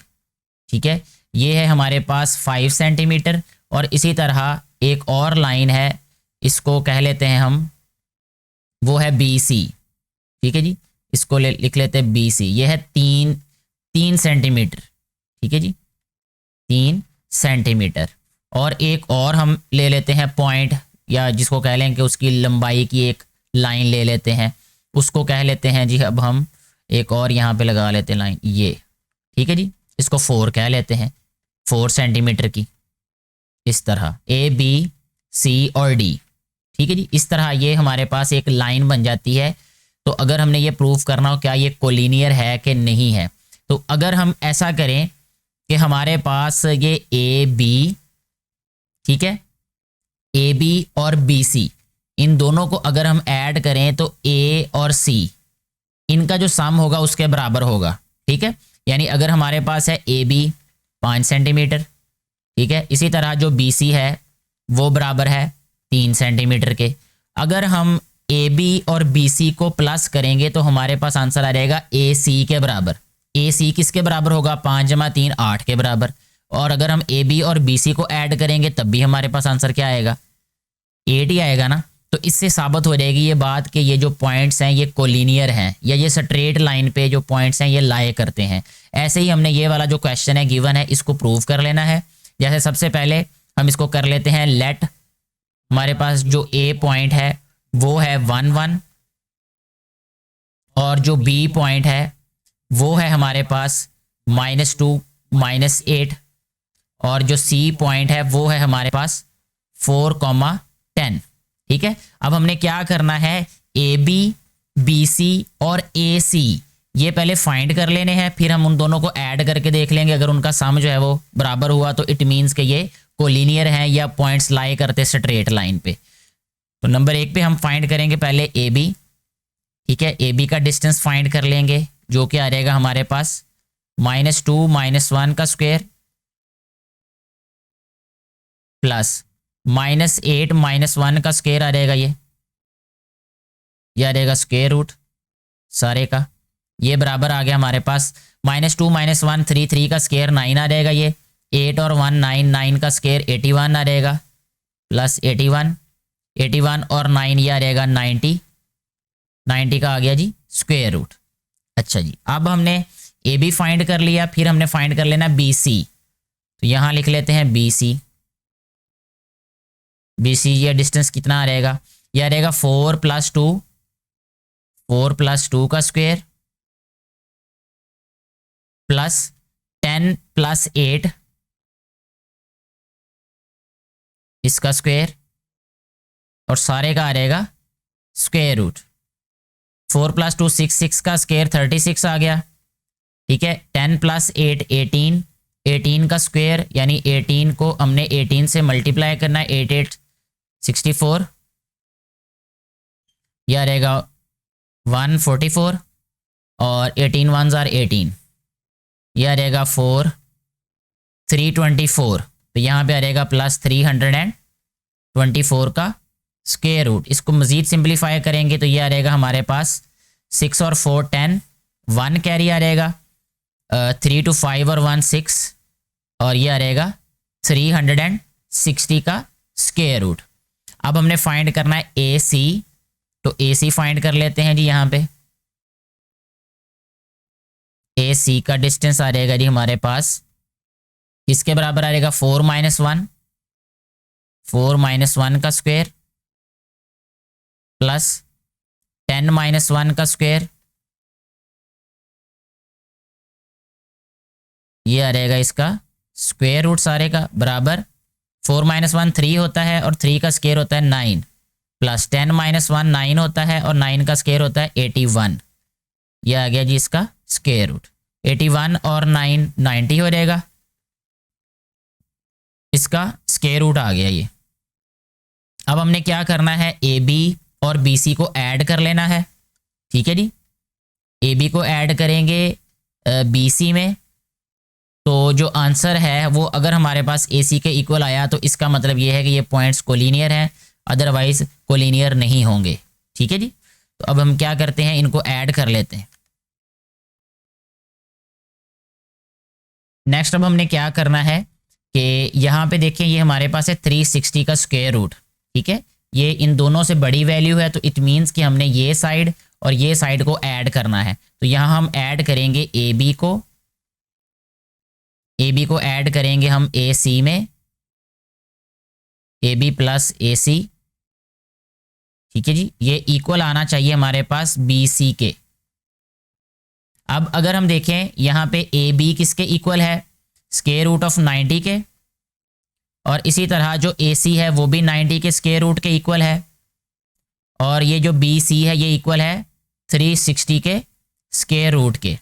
ठीक है, ये है हमारे पास 5 सेंटीमीटर और इसी तरह एक और लाइन है, इसको कह लेते हैं हम, वो है BC। ठीक है जी, इसको लिख लेते हैं BC, ये है 3 सेंटीमीटर। ठीक है जी, 3 सेंटीमीटर। और एक और हम ले लेते हैं पॉइंट, या जिसको कह लें कि उसकी लंबाई की एक लाइन ले लेते हैं, उसको कह लेते हैं जी, अब हम एक और यहाँ पे लगा लेते हैं लाइन ये। ठीक है जी, इसको 4 कह लेते हैं, 4 सेंटीमीटर की, इस तरह ABC और D। ठीक है जी, इस तरह ये हमारे पास एक लाइन बन जाती है। तो अगर हमने ये प्रूव करना हो क्या ये कोलिनियर है कि नहीं है, तो अगर हम ऐसा करें कि हमारे पास ये AB, ठीक है, AB और BC, इन दोनों को अगर हम ऐड करें तो A और C इनका जो सम होगा उसके बराबर होगा। ठीक है, यानी अगर हमारे पास है AB 5 सेंटीमीटर, ठीक है, इसी तरह जो BC है वो बराबर है 3 सेंटीमीटर के। अगर हम AB और BC को प्लस करेंगे तो हमारे पास आंसर आ जाएगा AC के बराबर। AC किसके बराबर होगा, 5 × 3 8 के बराबर। और अगर हम AB और BC को ऐड करेंगे तब भी हमारे पास आंसर क्या आएगा, 8 ही आएगा ना। तो इससे साबित हो जाएगी ये बात कि ये जो पॉइंट्स हैं ये कोलिनियर हैं, या ये स्ट्रेट लाइन पे जो पॉइंट्स हैं ये लाए करते हैं। ऐसे ही हमने ये वाला जो क्वेश्चन है गिवन है इसको प्रूव कर लेना है। जैसे सबसे पहले हम इसको कर लेते हैं लेट, हमारे पास जो A पॉइंट है वो है 1 1 और जो B पॉइंट है वो है हमारे पास -2 -8 और जो सी पॉइंट है वो है हमारे पास 4,10। ठीक है, अब हमने क्या करना है, ए बी, बी सी और ए सी ये पहले फाइंड कर लेने हैं, फिर हम उन दोनों को ऐड करके देख लेंगे। अगर उनका सम जो है वो बराबर हुआ तो इट मीन्स कि ये कोलिनियर हैं या पॉइंट्स लाई करते स्ट्रेट लाइन पे। तो नंबर 1 पे हम फाइंड करेंगे पहले ए बी। ठीक है, ए बी का डिस्टेंस फाइंड कर लेंगे जो कि आ रहेगा हमारे पास -2 -1 का स्क्वायर प्लस -8 -1 का स्क्वायर आ रहेगा। ये आ रहेगा स्क्वायर रूट सारे का। ये बराबर आ गया हमारे पास -2 -1 3 3 का स्क्वायर 9 आ रहेगा। ये 8 और 1 9 9 का स्क्वायर 81 आ रहेगा प्लस 81 और 9 ये आ रहेगा 90 का आ गया जी स्क्वायर रूट। अच्छा जी, अब हमने ए बी फाइंड कर लिया, फिर हमने फाइंड कर लेना बी सी। तो यहाँ लिख लेते हैं बी सी। ये डिस्टेंस कितना आ रहेगा, यह आ रहेगा 4 + 2 का स्क्वायर प्लस 10 + 8 इसका स्क्वायर और सारे का आ रहेगा स्क्वायर रूट। 4 + 2 6 6 का स्क्वायर 36 आ गया। ठीक है, 10 + 8 18 का स्क्वायर यानी 18 को हमने 18 से मल्टीप्लाई करना है, 8 8 64 यह रहेगा 144 और 18 1s are 18 यह रहेगा 4 324। तो यहाँ पे आ रहेगा प्लस 324 का स्क्वायर रूट। इसको मज़ीद सिंप्लीफाई करेंगे तो ये आ रहेगा हमारे पास 6 और 4 10 1 कैरी आ रहेगा, 3 to 5 और 1 6 और ये आ रहेगा 360 का स्क्वायर रूट। अब हमने फाइंड करना है ए सी, तो ए सी फाइंड कर लेते हैं जी। यहाँ पे ए सी का डिस्टेंस आ रहेगा जी हमारे पास किसके बराबर आ रहेगा, 4 - 1 का स्क्वायर प्लस 10 - 1 का स्क्वायर ये आ रहेगा इसका स्क्वायर रूट सारे का बराबर 4 - 1 3 होता है और 3 का स्क्वायर होता है 9 प्लस 10 - 1 9 होता है और 9 का स्क्वायर होता है 81। यह आ गया जी इसका स्क्वायर रूट। 81 और 9 90 हो जाएगा, इसका स्क्वायर रूट आ गया ये। अब हमने क्या करना है, ए बी और बी सी को ऐड कर लेना है। ठीक है जी, ए बी को ऐड करेंगे बी सी में तो जो आंसर है वो अगर हमारे पास ए सी के इक्वल आया तो इसका मतलब ये है कि ये पॉइंट्स कोलिनियर हैं, अदरवाइज कोलिनियर नहीं होंगे। ठीक है जी, तो अब हम क्या करते हैं, इनको ऐड कर लेते हैं। नेक्स्ट अब हमने क्या करना है कि यहाँ पे देखिए ये हमारे पास है 360 का स्क्वायर रूट। ठीक है, ये इन दोनों से बड़ी वैल्यू है तो इट मीन्स कि हमने ये साइड और ये साइड को ऐड करना है। तो यहाँ हम ऐड करेंगे ए बी को ऐड करेंगे हम ए सी में, ए बी प्लस ए सी। ठीक है जी, ये इक्वल आना चाहिए हमारे पास बी सी के। अब अगर हम देखें यहाँ पे ए बी किसके इक्वल है, स्क्वायर रूट ऑफ 90 के, और इसी तरह जो ए सी है वो भी 90 के स्क्वायर रूट के इक्वल है, और ये जो बी सी है ये इक्वल है 360 के स्क्वायर रूट के।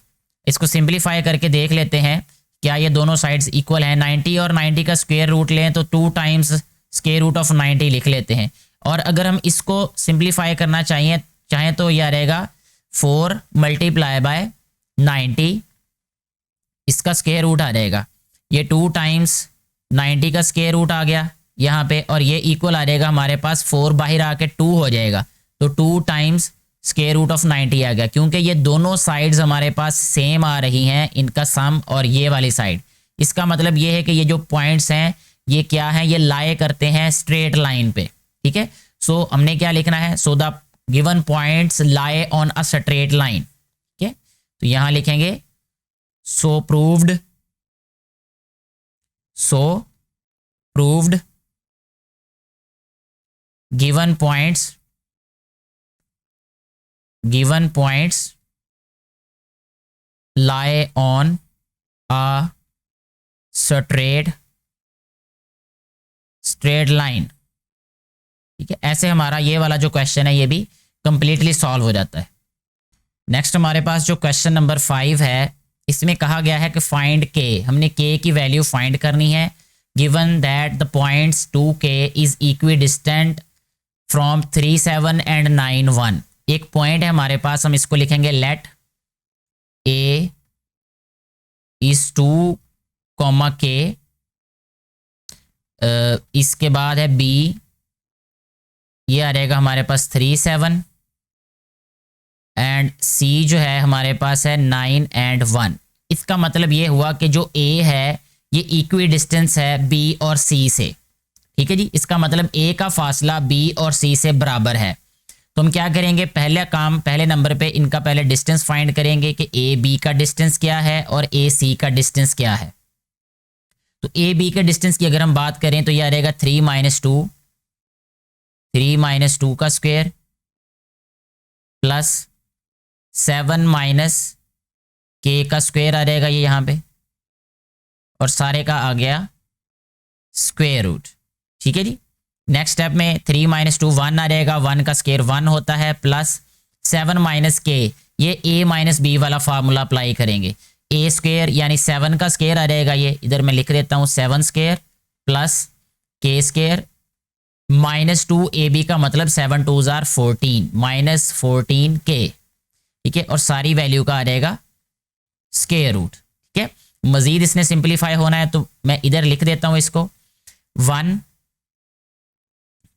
इसको सिंप्लीफाई करके देख लेते हैं क्या ये दोनों साइड्स इक्वल हैं। 90 और 90 का स्क्वायर रूट लें तो 2 टाइम्स स्क्वायर रूट ऑफ 90 लिख लेते हैं, और अगर हम इसको सिंप्लीफाई करना चाहें तो यह रहेगा 4 × 90 इसका स्क्वायर रूट आ जाएगा। ये 2 टाइम्स 90 का स्क्वायर रूट आ गया यहाँ पे, और ये इक्वल आ जाएगा हमारे पास 4 बाहर आके 2 हो जाएगा, तो 2 टाइम्स स्क्वायर रूट ऑफ 90 आ गया। क्योंकि ये दोनों साइड्स हमारे पास सेम आ रही हैं, इनका सम और ये वाली साइड, इसका मतलब ये है कि ये जो पॉइंट्स हैं ये क्या हैं, ये लाए करते हैं स्ट्रेट लाइन पे। ठीक है, सो हमने क्या लिखना है, so the given points lie on a straight line. ठीक है, तो यहां लिखेंगे so proved given points lie on a straight line. ठीक है, ऐसे हमारा ये वाला जो क्वेश्चन है ये भी कंप्लीटली सॉल्व हो जाता है। नेक्स्ट हमारे पास जो क्वेश्चन नंबर 5 है, इसमें कहा गया है कि फाइंड के, हमने के की वैल्यू फाइंड करनी है given that the points 2k is equidistant from 3, 7 and 9, 1। एक पॉइंट है हमारे पास, हम इसको लिखेंगे लेट a इज 2, k। इसके बाद है b, ये आ रहेगा हमारे पास 3, 7 एंड c जो है हमारे पास है 9 एंड 1। इसका मतलब ये हुआ कि जो a है ये इक्वी डिस्टेंस है b और c से। ठीक है जी, इसका मतलब a का फासला b और c से बराबर है। तो हम क्या करेंगे, पहले नंबर पे इनका पहले डिस्टेंस फाइंड करेंगे कि a b का डिस्टेंस क्या है और a c का डिस्टेंस क्या है। तो a b के डिस्टेंस की अगर हम बात करें तो यह आ रहेगा 3 - 2 का स्क्वायर प्लस 7 - k का स्क्वायर आ रहेगा ये यहाँ पे, और सारे का आ गया स्क्वायर रूट। ठीक है जी, नेक्स्ट स्टेप में 3 - 2 1 आ रहेगा, 1 का स्क्वायर 1 होता है, प्लस 7 - k, ये a - b वाला फार्मूला अप्लाई करेंगे। a स्क्वायर यानी 7 का स्क्वायर आ रहेगा, ये इधर मैं लिख देता हूँ 7 square plus k square -2 ab का मतलब 7 2 = 14 -14k। ठीक है, और सारी वैल्यू का आ रहेगा स्क्वायर रूट। ठीक है, मजीद इसने सिंपलीफाई होना है तो मैं इधर लिख देता हूं इसको 1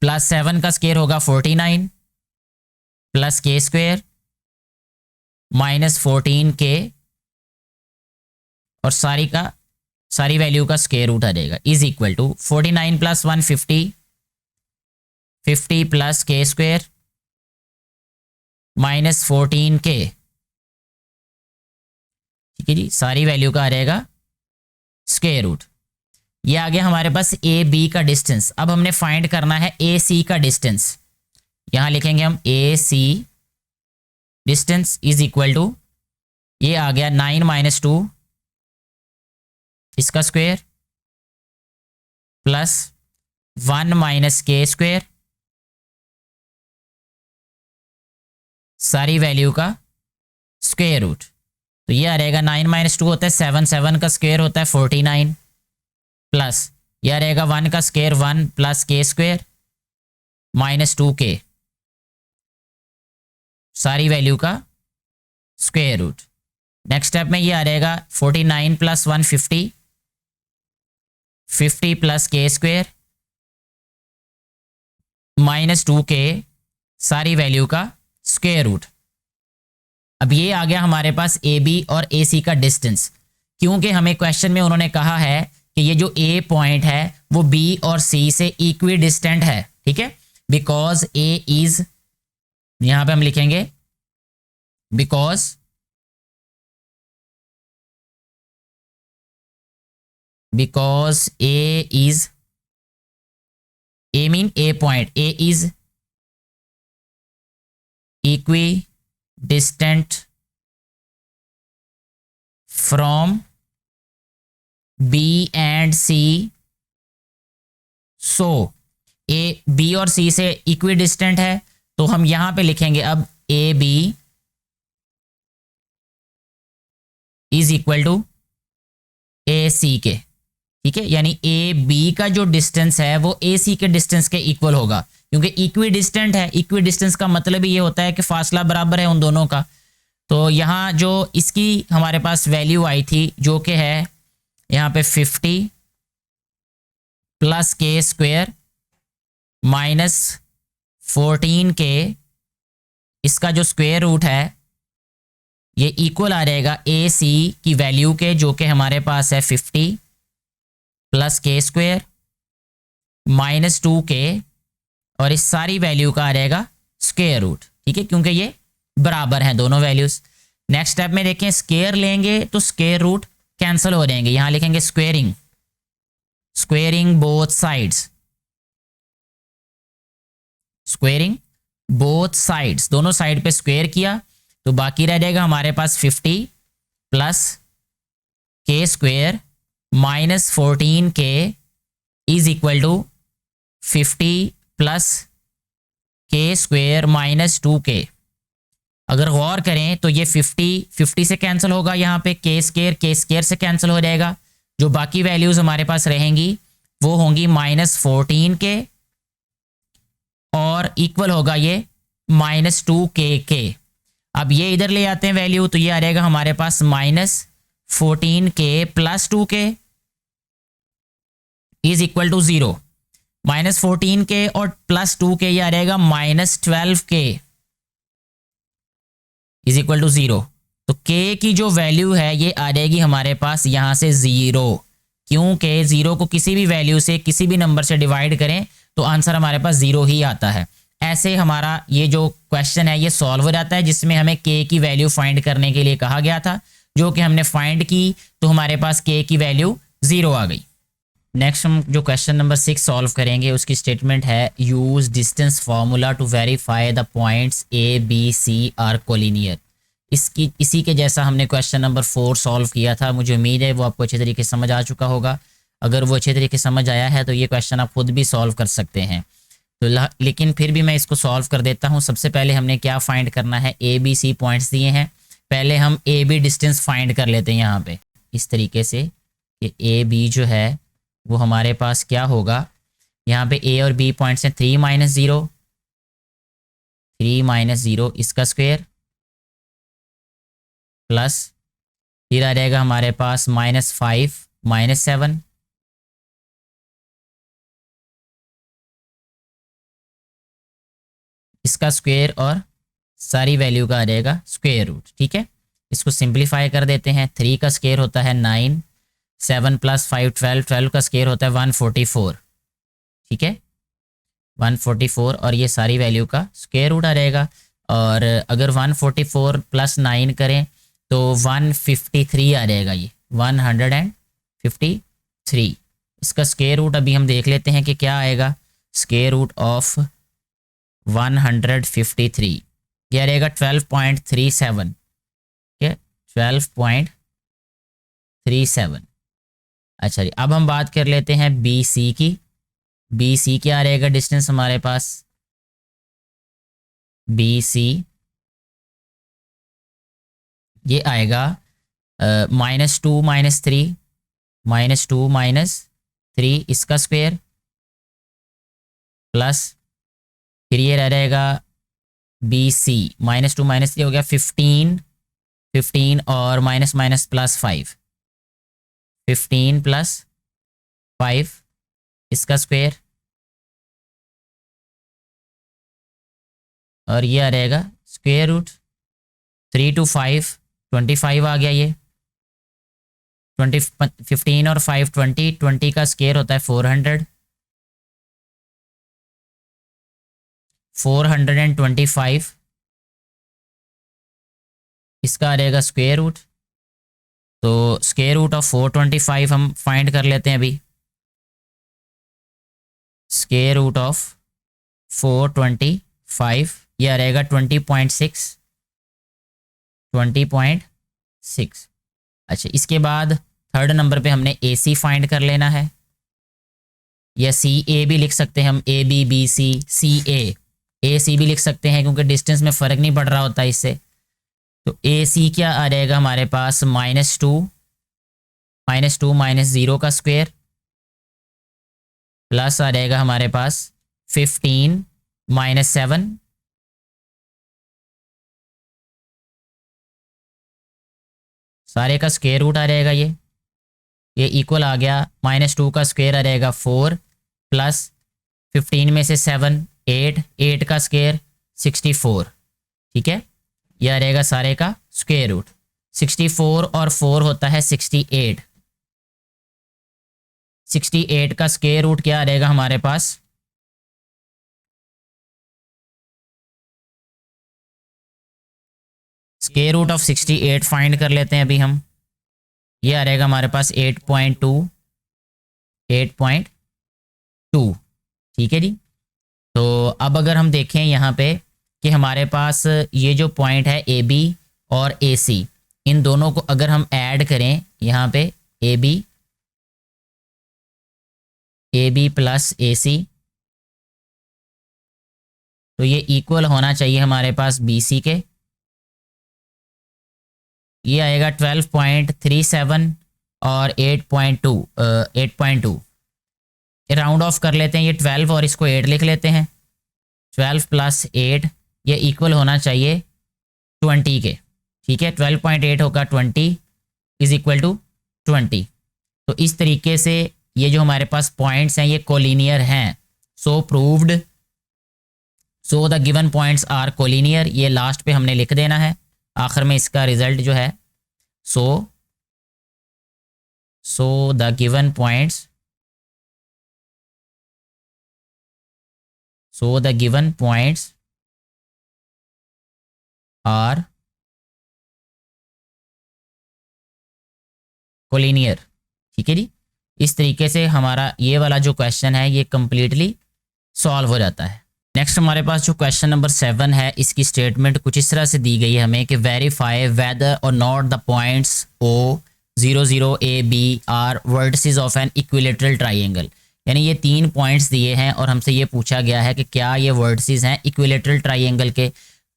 प्लस 7 का स्क्वायर होगा 49 प्लस k स्क्वायर -14k, और सारी वैल्यू का स्क्वायर रूट आ जाएगा is equal to 49 + 1 50 plus k square -14k। ठीक है जी, सारी वैल्यू का आ रहेगा स्क्वायर रूट। ये आ गया हमारे पास ए बी का डिस्टेंस। अब हमने फाइंड करना है ए सी का डिस्टेंस। यहां लिखेंगे हम ए सी डिस्टेंस इज इक्वल टू, ये आ गया 9 - 2 इसका स्क्वायर प्लस 1 - k स्क्वायर, सारी वैल्यू का स्क्वायर रूट। तो ये आ रहेगा 9 - 2 होता है 7, 7 का स्क्वायर होता है 49 प्लस यह रहेगा 1 का square 1 plus k square -2k, सारी वैल्यू का स्क्वायर रूट। नेक्स्ट स्टेप में ये आ रहेगा 49 + 1 50 प्लस k स्क्वायर -2k, सारी वैल्यू का स्क्वायर रूट। अब ये आ गया हमारे पास ए बी और ए सी का डिस्टेंस, क्योंकि हमें क्वेश्चन में उन्होंने कहा है कि ये जो ए पॉइंट है वो बी और सी से इक्वी डिस्टेंट है। ठीक है, बिकॉज ए इज, यहां पे हम लिखेंगे because A is, A mean a point, A is equidistant from B and C, so A B और सी से इक्वी डिस्टेंट है। तो हम यहां पे लिखेंगे अब A B is equal to A C के। ठीक है, यानी ए बी का जो डिस्टेंस है वो ए सी के डिस्टेंस के इक्वल होगा, क्योंकि इक्वी डिस्टेंट है। इक्वी डिस्टेंस का मतलब ही ये होता है कि फासला बराबर है उन दोनों का। तो यहाँ जो इसकी हमारे पास वैल्यू आई थी जो कि है यहाँ पे 50 प्लस k स्क्वायर -14k, इसका जो स्क्वायर रूट है ये इक्वल आ जाएगा ए सी की वैल्यू के, जो कि हमारे पास है 50 प्लस k स्क्वायर -2k, और इस सारी वैल्यू का आ जाएगा स्क्वायर रूट। ठीक है, क्योंकि ये बराबर हैं दोनों वैल्यूज। नेक्स्ट स्टेप में देखें, स्क्वायर लेंगे तो स्क्वायर रूट कैंसिल हो जाएंगे। यहां लिखेंगे स्क्वेयरिंग बोथ साइड्स, दोनों साइड पे स्क्वायर किया तो बाकी रह जाएगा हमारे पास 50 plus k square -14k is equal to 50 plus k square minus 2k। अगर गौर करें तो ये 50 से कैंसिल होगा, यहाँ पे के स्क्वेयर से कैंसिल हो जाएगा। जो बाकी वैल्यूज हमारे पास रहेंगी वो होंगी -14k और इक्वल होगा ये -2k। अब ये इधर ले आते हैं वैल्यू, तो ये आ जाएगा हमारे पास -14k plus 2k is equal to 0। -14k और प्लस 2k ये आ जाएगा -12k इज इक्वल टू 0। तो k की जो वैल्यू है ये आ जाएगी हमारे पास यहाँ से 0, क्योंकि 0 को किसी भी वैल्यू से किसी भी नंबर से डिवाइड करें तो आंसर हमारे पास 0 ही आता है। ऐसे हमारा ये जो क्वेश्चन है ये सॉल्व हो जाता है, जिसमें हमें k की वैल्यू फाइंड करने के लिए कहा गया था, जो कि हमने फाइंड की तो हमारे पास k की वैल्यू 0 आ गई। नेक्स्ट हम जो क्वेश्चन नंबर 6 सॉल्व करेंगे उसकी स्टेटमेंट है use distance formula to verify the points A B C are collinear. इसी के जैसा हमने क्वेश्चन नंबर 4 सॉल्व किया था। मुझे उम्मीद है वो आपको अच्छे तरीके से समझ आ चुका होगा। अगर वो अच्छे तरीके से समझ आया है तो ये क्वेश्चन आप खुद भी सॉल्व कर सकते हैं। तो लेकिन फिर भी मैं इसको सॉल्व कर देता हूँ। सबसे पहले हमने क्या फाइंड करना है, ए बी सी पॉइंट्स दिए हैं, पहले हम ए बी डिस्टेंस फाइंड कर लेते हैं यहाँ पे इस तरीके से कि ए बी जो है वो हमारे पास क्या होगा। यहाँ पे ए और बी पॉइंट्स हैं 3 - 0 इसका स्क्वायर प्लस फिर आ जाएगा हमारे पास -5 - 7 इसका स्क्वायर और सारी वैल्यू का आ जाएगा स्क्वायर रूट। ठीक है, इसको सिंप्लीफाई कर देते हैं। 3 का स्क्वायर होता है 9, 7 + 5 12, 12 का स्क्वायर होता है 144। ठीक है, 144 और ये सारी वैल्यू का स्क्वायर रूट आ जाएगा। और अगर 144 + 9 करें तो 153 आ जाएगा, ये 153। इसका स्क्वायर रूट अभी हम देख लेते हैं कि क्या आएगा। स्क्वायर रूट ऑफ 153 ये रहेगा 12.37। ठीक है, 12.37। अच्छा जी, अब हम बात कर लेते हैं बी सी की। बी सी क्या रहेगा डिस्टेंस हमारे पास, बी सी ये आएगा -2 - 3 -2 - 3 इसका स्क्वायर प्लस फिर ये रह जाएगा बी सी -2 - 3 हो गया 15 और माइनस +5 15 + 5 इसका स्क्वायर और ये आ रहेगा स्क्वायर रूट 3 to 5 25 आ गया। ये 15 और 5 20 का स्क्वायर होता है 425 इसका आ रहेगा स्क्वायर रूट। तो स्क्वायर रूट ऑफ 425 हम फाइंड कर लेते हैं अभी। स्क्वायर रूट ऑफ 425 ये आ रहेगा 20.6। अच्छा, इसके बाद थर्ड नंबर पे हमने ए सी फाइंड कर लेना है, या सी ए भी लिख सकते हैं हम, ए बी बी सी सी ए सी भी लिख सकते हैं क्योंकि डिस्टेंस में फ़र्क नहीं पड़ रहा होता इससे। तो ए सी क्या आ जाएगा हमारे पास -2 - 0 का स्क्वायर प्लस आ जाएगा हमारे पास 15 - 7 सारे का स्क्वायर रूट आ जाएगा। ये इक्वल आ गया -2 का स्क्वायर आ जाएगा 4 प्लस 15 में से 7 8 का स्क्वायर 64। ठीक है, यह रहेगा सारे का स्क्वायर रूट। 64 और 4 होता है 68। 68 का स्क्वायर रूट क्या आ रहेगा हमारे पास, स्क्वायर रूट ऑफ 68 फाइंड कर लेते हैं अभी हम। ये आ रहेगा हमारे पास 8.2। ठीक है जी। तो अब अगर हम देखें यहाँ पे कि हमारे पास ये जो पॉइंट है ए बी और ए सी, इन दोनों को अगर हम ऐड करें यहाँ पे A B AB plus AC, तो ये इक्वल होना चाहिए हमारे पास BC के। ये आएगा 12.37 और 8.2 राउंड ऑफ कर लेते हैं, ये 12 और इसको 8 लिख लेते हैं। 12 प्लस 8 ये इक्वल होना चाहिए 20 के, ठीक है। 12.8 होगा 20 इज इक्वल टू 20। तो इस तरीके से ये जो हमारे पास पॉइंट्स हैं ये कोलिनियर हैं। So proved, so the given points are collinear, ये लास्ट पे हमने लिख देना है आखिर में इसका रिजल्ट जो है। So the given points, so the given points are collinear, ठीक है जी। इस तरीके से हमारा ये वाला जो क्वेश्चन है ये कंप्लीटली सॉल्व हो जाता है। नेक्स्ट हमारे पास जो क्वेश्चन नंबर 7 है, इसकी स्टेटमेंट कुछ इस तरह से दी गई है हमें कि वेरीफाई वेदर और not the points O00AB are vertices of an equilateral triangle. यानी ये 3 पॉइंट्स दिए हैं और हमसे ये पूछा गया है कि क्या ये वर्टिसेस हैं इक्विलेटरल ट्राइंगल के।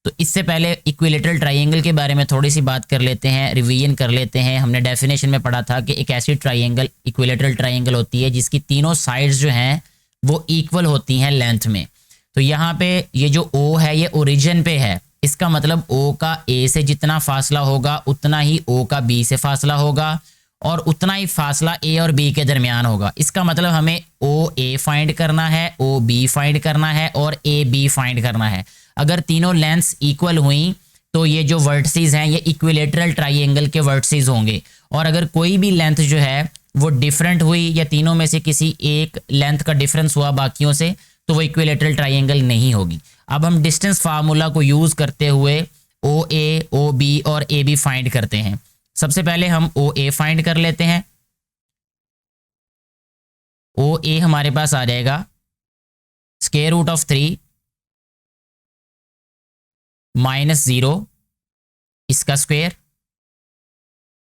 तो इससे पहले इक्विलेटरल ट्राइंगल के बारे में थोड़ी सी बात कर लेते हैं, रिवीजन कर लेते हैं। हमने डेफिनेशन में पढ़ा था कि एक ऐसी ट्राइंगल इक्विलेटरल ट्राइंगल होती है जिसकी तीनों साइड्स जो हैं वो इक्वल होती हैं लेंथ में। तो यहाँ पे ये जो O है ये ओरिजिन पे है, इसका मतलब O का A से जितना फासला होगा उतना ही O का B से फासला होगा और उतना ही फासला A और B के दरमियान होगा। इसका मतलब हमें OA फाइंड करना है, OB फाइंड करना है और AB फाइंड करना है। अगर तीनों लेंथ्स इक्वल हुई तो ये जो वर्टिसेस हैं ये इक्विलेटरल ट्राइंगल के वर्टिसेस होंगे। और अगर कोई भी लेंथ जो है वो डिफरेंट हुई या तीनों में से किसी एक लेंथ का डिफरेंस हुआ बाकियों से तो वो इक्विलेटरल ट्राइंगल नहीं होगी। अब हम डिस्टेंस फार्मूला को यूज़ करते हुए OA, OB और AB फाइंड करते हैं। सबसे पहले हम OA फाइंड कर लेते हैं। OA हमारे पास आ जाएगा स्क्वायर रूट ऑफ 3 माइनस 0 इसका स्क्वायर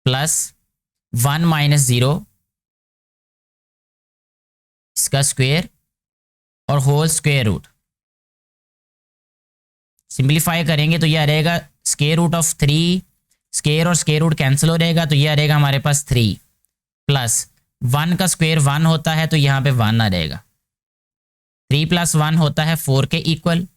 प्लस 1 माइनस 0 इसका स्क्वायर और होल स्क्वायर रूट। सिंप्लीफाई करेंगे तो ये आ रहेगा स्क्वायर रूट ऑफ 3, स्क्वायर और स्क्वायर रूट कैंसिल हो जाएगा तो ये आ रहेगा हमारे पास 3 प्लस 1 का स्क्वायर 1 होता है तो यहाँ पे 1 आ जाएगा। 3 प्लस 1 होता है 4 के इक्वल,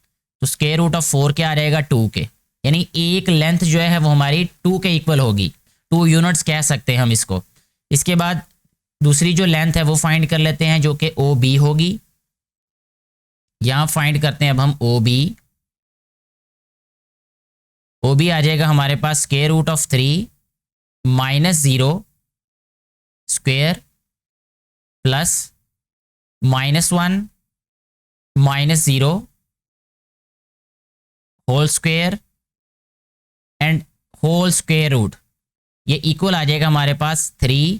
तो स्क्वायर रूट ऑफ 4 क्या आ जाएगा 2 के। यानी एक लेंथ जो है वो हमारी 2 के इक्वल होगी, 2 यूनिट्स कह सकते हैं हम इसको। इसके बाद दूसरी जो लेंथ है वो फाइंड कर लेते हैं जो कि OB होगी। यहाँ फाइंड करते हैं अब हम OB। OB आ जाएगा हमारे पास square root of 3 minus 0 square plus -1 minus 0 whole square and whole square root. ये इक्वल आ जाएगा हमारे पास 3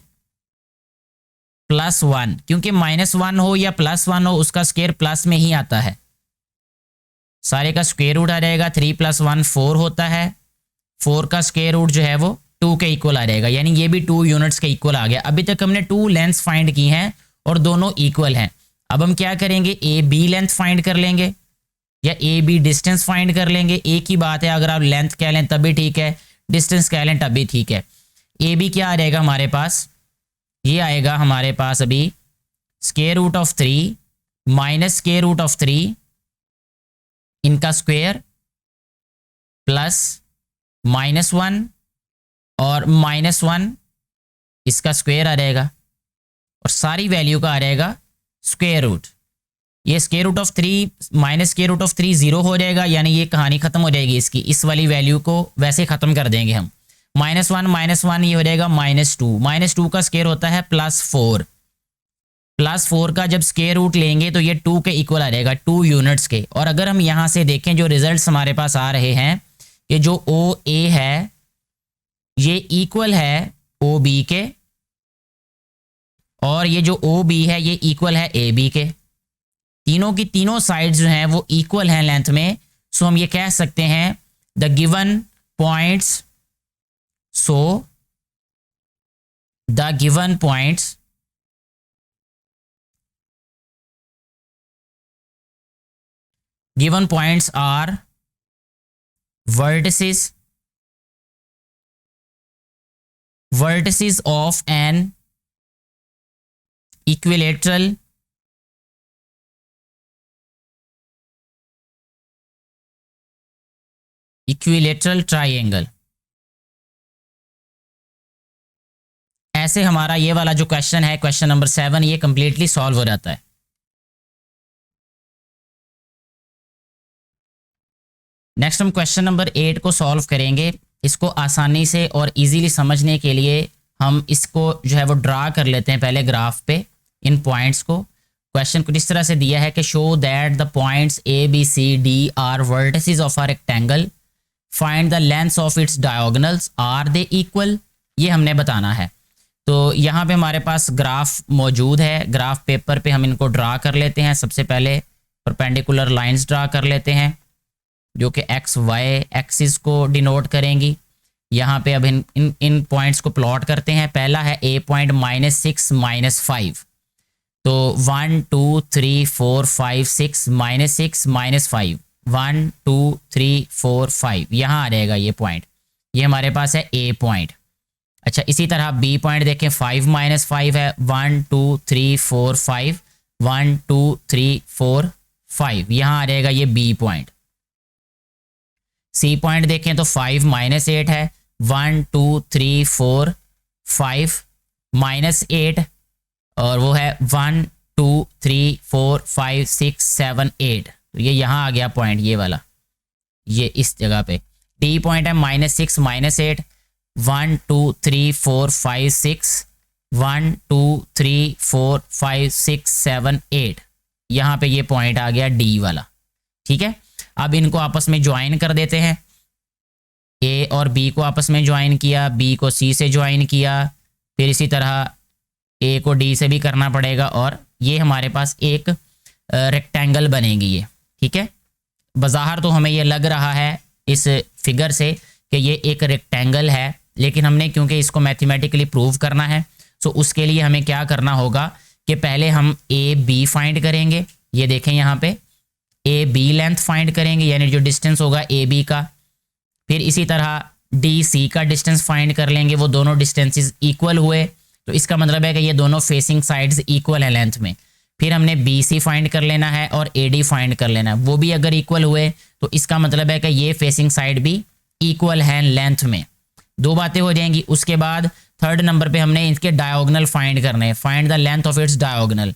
प्लस 1, क्योंकि -1 हो या +1 हो उसका स्क्वायर प्लस में ही आता है। सारे का स्क्वायर रूट आ जाएगा। 3 प्लस 1 4 होता है, 4 का स्क्वायर रूट जो है वो 2 के इक्वल आ जाएगा। यानी ये भी 2 यूनिट्स के इक्वल आ गया। अभी तक हमने 2 लेंथ्स फाइंड की हैं और दोनों इक्वल हैं। अब हम क्या करेंगे, AB लेंथ फाइंड कर लेंगे या AB डिस्टेंस फाइंड कर लेंगे। एक ही बात है, अगर आप लेंथ कह लें तब भी ठीक है, डिस्टेंस कह लें तब भी ठीक है। AB क्या आ जाएगा हमारे पास, ये आएगा हमारे पास अभी square root of 3 minus square root of 3 इनका स्क्वायर प्लस -1 और -1 इसका स्क्वायर आ जाएगा और सारी वैल्यू का आ जाएगा स्क्वायर रूट। ये square root of 3 minus square root of 3 0 हो जाएगा, यानी ये कहानी खत्म हो जाएगी इसकी। इस वाली वैल्यू को वैसे खत्म कर देंगे हम। -1 ये हो जाएगा -2 का स्क्वायर होता है +4, +4 का जब स्क्वायर रूट लेंगे तो ये 2 के इक्वल आ जाएगा, 2 यूनिट्स के। और अगर हम यहाँ से देखें जो रिजल्ट्स हमारे पास आ रहे हैं कि जो OA है ये इक्वल है OB के और ये जो OB है ये इक्वल है AB के। तीनों की तीनों साइड्स जो हैं वो इक्वल हैं लेंथ में। सो हम ये कह सकते हैं the given points, so the given points given points are vertices of an equilateral triangle। ऐसे हमारा ये वाला जो क्वेश्चन है, क्वेश्चन नंबर 7, ये कंप्लीटली सॉल्व हो जाता है। नेक्स्ट हम क्वेश्चन नंबर 8 को सॉल्व करेंगे। इसको आसानी से और इजीली समझने के लिए हम इसको जो है वो ड्रा कर लेते हैं पहले ग्राफ पे, इन पॉइंट्स को। क्वेश्चन कुछ इस तरह से दिया है कि show that the points A B C D are vertices of a rectangle, find the lengths of its diagonals, are they equal, ये हमने बताना है। तो यहाँ पे हमारे पास ग्राफ मौजूद है, ग्राफ पेपर पे हम इनको ड्रा कर लेते हैं। सबसे पहले परपेंडिकुलर लाइंस ड्रा कर लेते हैं जो कि एक्स वाई एक्सिस को डिनोट करेंगी। यहाँ पे अब इन पॉइंट्स को प्लॉट करते हैं। पहला है ए पॉइंट -6 -5, तो 1 2 3 4 5 6 -6 -5 1 2 3 4 5 यहाँ आ रहेगा ये पॉइंट, ये हमारे पास है ए पॉइंट। अच्छा, इसी तरह बी पॉइंट देखें, 5 -5 है, 1 2 3 4 5 1 2 3 4 5 यहाँ आ रहेगा ये बी पॉइंट। सी पॉइंट देखें तो 5 -8 है, 1 2 3 4 5 -8 और वो है 1 2 3 4 5 6 7 8, तो ये यहाँ आ गया पॉइंट, ये वाला, ये इस जगह पे। डी पॉइंट है -6 -8, 1 2 3 4 5 6 1 2 3 4 5 6 7 8 यहाँ पे ये पॉइंट आ गया डी वाला। ठीक है, अब इनको आपस में ज्वाइन कर देते हैं। ए और बी को आपस में ज्वाइन किया, बी को सी से ज्वाइन किया, फिर इसी तरह ए को डी से भी करना पड़ेगा और ये हमारे पास एक रेक्टेंगल बनेगी ये। ठीक है, बज़ाहिर तो हमें ये लग रहा है इस फिगर से कि ये एक रेक्टेंगल है, लेकिन हमने क्योंकि इसको मैथमेटिकली प्रूव करना है, सो उसके लिए हमें क्या करना होगा कि पहले हम ए बी फाइंड करेंगे। ये देखें यहाँ पे ए बी लेंथ फाइंड करेंगे, यानी जो डिस्टेंस होगा ए बी का। फिर इसी तरह डी सी का डिस्टेंस फाइंड कर लेंगे, वो दोनों डिस्टेंसेस इक्वल हुए तो इसका मतलब है कि ये दोनों फेसिंग साइड्स इक्वल हैं लेंथ में। फिर हमने बी सी फाइंड कर लेना है और ए डी फाइंड कर लेना है, वो भी अगर इक्वल हुए तो इसका मतलब है कि ये फेसिंग साइड भी इक्वल हैं लेंथ में। दो बातें हो जाएंगी। उसके बाद थर्ड नंबर पे हमने इनके डायगोनल फाइंड करने हैं, find the length of its diagonal.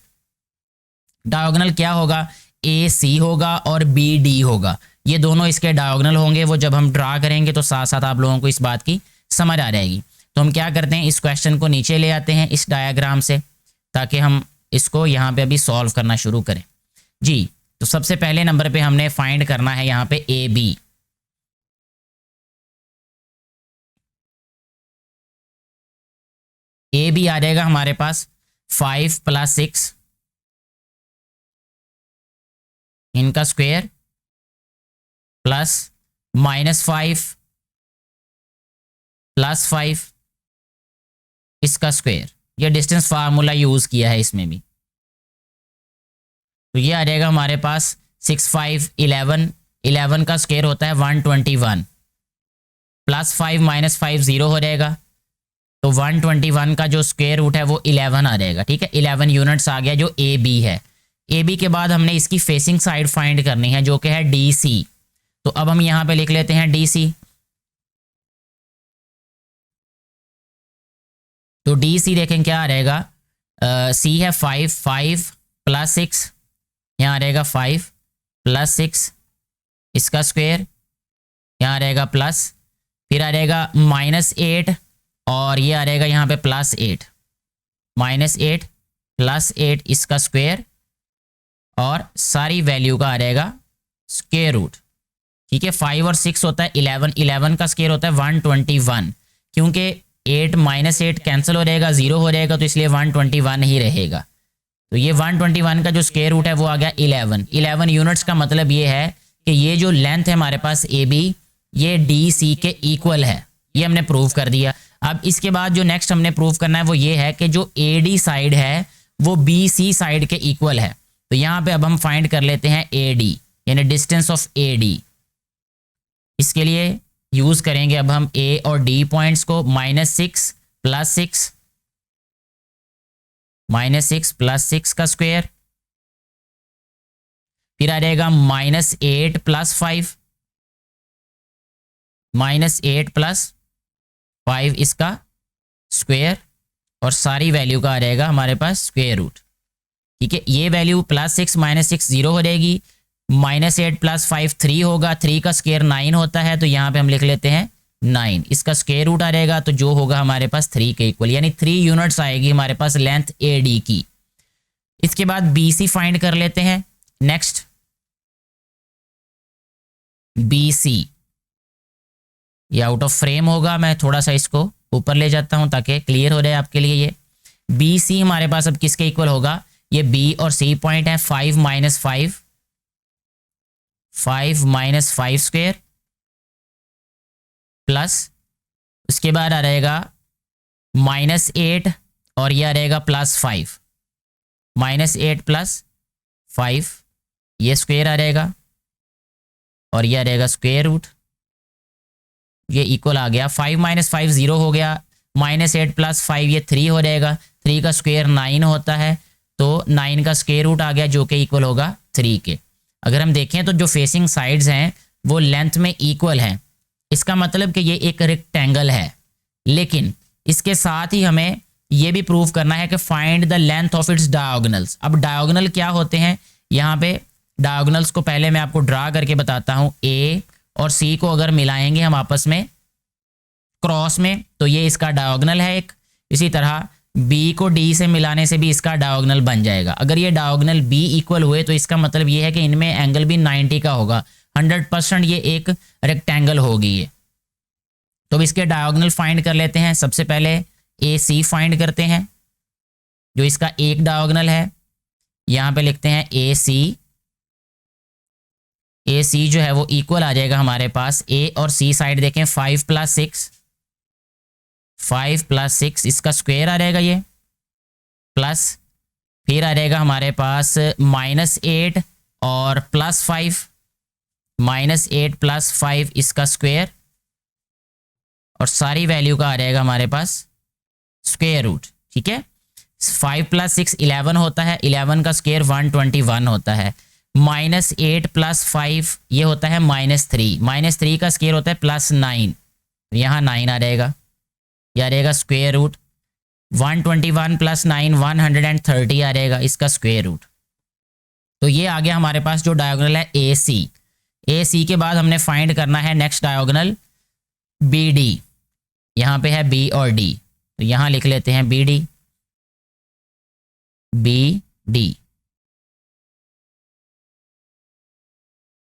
Diagonal क्या होगा, ए सी होगा और बी डी होगा, ये दोनों इसके डायगोनल होंगे। वो जब हम ड्रा करेंगे तो साथ साथ आप लोगों को इस बात की समझ आ जाएगी। तो हम क्या करते हैं, इस क्वेश्चन को नीचे ले आते हैं इस डायग्राम से, ताकि हम इसको यहाँ पे अभी सॉल्व करना शुरू करें जी। तो सबसे पहले नंबर पे हमने फाइंड करना है यहाँ पे ए बी। ए बी आ जाएगा हमारे पास 5 + 6 इनका स्क्वायर प्लस -5 + 5 इसका स्क्वायर। ये डिस्टेंस फार्मूला यूज किया है इसमें भी। तो ये आ जाएगा हमारे पास 6 5 11, 11 का स्क्वायर होता है 121 +5 -5 0 हो जाएगा। तो 121 का जो स्क्वायर रूट है वो 11 आ जाएगा। ठीक है, 11 यूनिट्स आ गया जो ए बी है। ए बी के बाद हमने इसकी फेसिंग साइड फाइंड करनी है जो कि है डी सी। तो अब हम यहाँ पे लिख लेते हैं डी सी। तो डी सी देखें क्या आ रहेगा, सी है 5 + 6 यहाँ आ रहेगा 5 + 6 इसका स्क्वायर, यहाँ आ रहेगा प्लस, फिर आ रहेगा -8 और ये आ रहेगा यहाँ पे +8, -8 + 8 इसका स्क्वायर और सारी वैल्यू का आ रहेगा स्क्वायर रूट। ठीक है, 5 और 6 होता है 11, 11 का स्क्वायर होता है 121। क्योंकि 8 -8 कैंसिल हो जाएगा, 0 हो जाएगा, तो इसलिए 121 ही रहेगा। तो ये 121 का जो स्क्वायर रूट है वो आ गया 11। 11 यूनिट्स का मतलब ये है कि ये जो लेंथ है हमारे पास ए बी, ये डी सी के इक्वल है। ये हमने प्रूव कर दिया। अब इसके बाद जो नेक्स्ट हमने प्रूव करना है वो ये है कि जो ए डी साइड है वो बी सी साइड के इक्वल है। तो यहाँ पे अब हम फाइंड कर लेते हैं ए डी। यानी डिस्टेंस ऑफ ए डी। इसके लिए यूज करेंगे अब हम ए और डी पॉइंट्स को, -6 + 6, -6 + 6 का स्क्वायर, फिर आ जाएगा -8 + 5, -8 + 5 इसका स्क्वायर, और सारी वैल्यू का आ जाएगा हमारे पास स्क्वायर रूट। ठीक है, ये वैल्यू +6 - 6 0 हो जाएगी, -8 + 5 3 होगा, 3 का स्क्वायर 9 होता है, तो यहाँ पे हम लिख लेते हैं 9, इसका स्क्वायर रूट आ जाएगा, तो जो होगा हमारे पास 3 के इक्वल, यानी 3 यूनिट्स आएगी हमारे पास लेंथ ए डी की। इसके बाद बी सी फाइंड कर लेते हैं। नेक्स्ट बी सी, ये आउट ऑफ फ्रेम होगा, मैं थोड़ा सा इसको ऊपर ले जाता हूं ताकि क्लियर हो जाए आपके लिए। ये बी सी हमारे पास अब किसके इक्वल होगा, ये बी और सी पॉइंट है, 5 - 5, 5 - 5 स्क्वायर, प्लस उसके बाद आ रहेगा -8, और ये आ रहेगा +5, -8 + 5, ये स्क्वायर आ रहेगा, और ये आ रहेगा स्क्वायर रूट, ये इक्वल आ गया। 5 - 5 0 हो गया, -8 + 5 ये 3 हो जाएगा, 3 का स्क्वायर 9 होता है, तो 9 का स्क्वायर रूट आ गया, जो कि इक्वल होगा 3 के। अगर हम देखें तो जो फेसिंग साइड्स हैं वो लेंथ में इक्वल हैं, इसका मतलब कि ये एक रेक्टेंगल है, लेकिन इसके साथ ही हमें ये भी प्रूव करना है कि find the length of its diagonals. अब डायगोनल क्या होते हैं, यहाँ पे डायगोनल्स को पहले मैं आपको ड्रा करके बताता हूँ। ए और सी को अगर मिलाएंगे हम आपस में क्रॉस में, तो ये इसका डायगोनल है एक। इसी तरह बी को डी से मिलाने से भी इसका डायगोनल बन जाएगा। अगर ये डायगोनल बी इक्वल हुए तो इसका मतलब ये है कि इनमें एंगल भी 90 का होगा, 100% ये एक रेक्टेंगल होगी ये। तो इसके डायगोनल फाइंड कर लेते हैं। सबसे पहले ए सी फाइंड करते हैं, जो इसका एक डायगोनल है, यहाँ पे लिखते हैं ए सी। ए सी जो है वो इक्वल आ जाएगा हमारे पास, ए और सी साइड देखें, 5 + 6, 5 + 6 इसका स्क्वायर आ जाएगा ये, प्लस फिर आ जाएगा हमारे पास -8 और +5, -8 + 5 इसका स्क्वायर, और सारी वैल्यू का आ जाएगा हमारे पास स्क्वायर रूट। ठीक है, 5 + 6 11 होता है, 11 का स्क्वायर 121 होता है, -8 + 5 ये होता है -3, -3 का स्क्वायर होता है +9, यहाँ 9 आ जाएगा, यह आ जाएगा स्क्वायर रूट। 121 + 9 130 आ जाएगा इसका स्क्वायर रूट। तो ये आ गया हमारे पास जो डायगोनल है ए सी। ए सी के बाद हमने फाइंड करना है नेक्स्ट डायगोनल बी डी। यहाँ पे है बी और डी, तो यहाँ लिख लेते हैं बी डी, बी डी।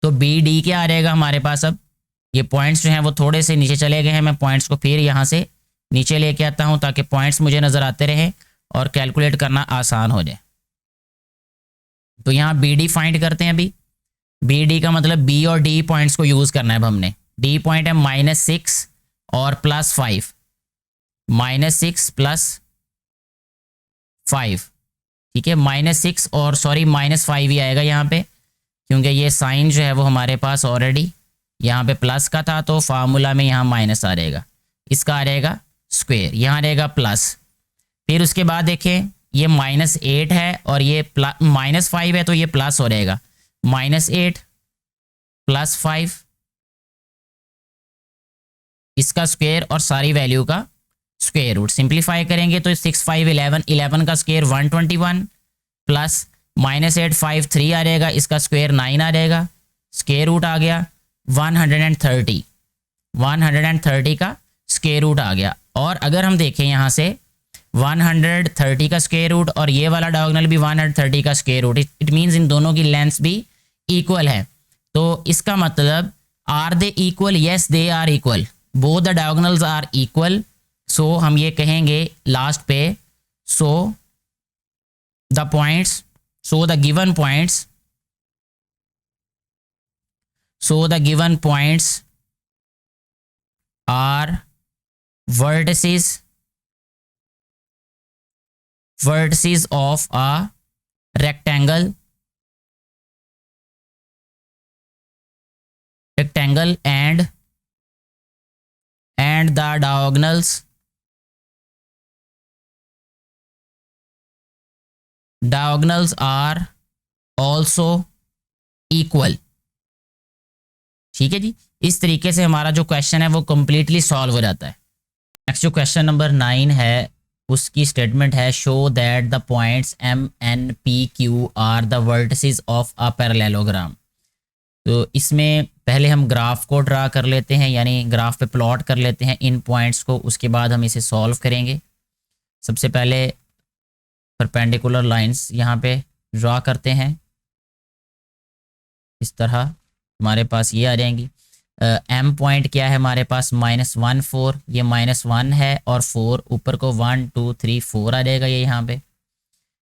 तो बी डी क्या आ जाएगा हमारे पास, अब ये पॉइंट्स जो हैं वो थोड़े से नीचे चले गए हैं, मैं पॉइंट्स को फिर यहाँ से नीचे लेके आता हूँ ताकि पॉइंट्स मुझे नज़र आते रहे और कैलकुलेट करना आसान हो जाए। तो यहाँ बी डी फाइंड करते हैं अभी। बी डी का मतलब बी और डी पॉइंट्स को यूज़ करना है अब हमने। डी पॉइंट है -6 और +5, -6 + 5, ठीक है, -6 और सॉरी -5 ही आएगा यहाँ पे, क्योंकि ये साइन जो है वो हमारे पास ऑलरेडी यहाँ पे प्लस का था, तो फार्मूला में यहाँ माइनस आ रहेगा, इसका आ रहेगा स्क्वायर, यहाँ रहेगा प्लस। फिर उसके बाद देखें ये -8 है और ये -5 है, तो ये प्लस हो रहेगा, -8 + 5 इसका स्क्वायर और सारी वैल्यू का स्क्वायर रूट। सिंप्लीफाई करेंगे तो 6 5 11, 11 का स्क्वायर 121 प्लस -8 5 3 आ जाएगा, इसका स्क्वायर 9 आ जाएगा, स्क्वायर रूट आ गया 130, 130 का स्क्वायर रूट आ गया। और अगर हम देखें यहाँ से 130 का स्क्वायर रूट और ये वाला डायगोनल भी 130 का स्क्वायर रूट, इट मीन्स इन दोनों की लेंथ्स भी इक्वल है। तो इसका मतलब are they equal, yes they are equal, both the diagonals are equal. So हम ये कहेंगे लास्ट पे, so the points, so the given points, so the given points are vertices of a rectangle rectangle and the diagonals are also equal। ठीक है जी, इस तरीके से हमारा जो क्वेश्चन है वो कंप्लीटली सॉल्व हो जाता है। नेक्स्ट जो क्वेश्चन नंबर 9 है उसकी स्टेटमेंट है show that the points M N P Q are the vertices of a parallelogram. तो इसमें पहले हम ग्राफ को ड्रा कर लेते हैं, यानी ग्राफ पे प्लॉट कर लेते हैं इन पॉइंट्स को, उसके बाद हम इसे सॉल्व करेंगे। सबसे पहले परपेंडिकुलर लाइंस यहाँ पे ड्रा करते हैं, इस तरह हमारे पास ये आ जाएंगी। एम पॉइंट क्या है हमारे पास -1 4, ये -1 है और 4 ऊपर को 1 2 3 4 आ जाएगा ये यहाँ पे।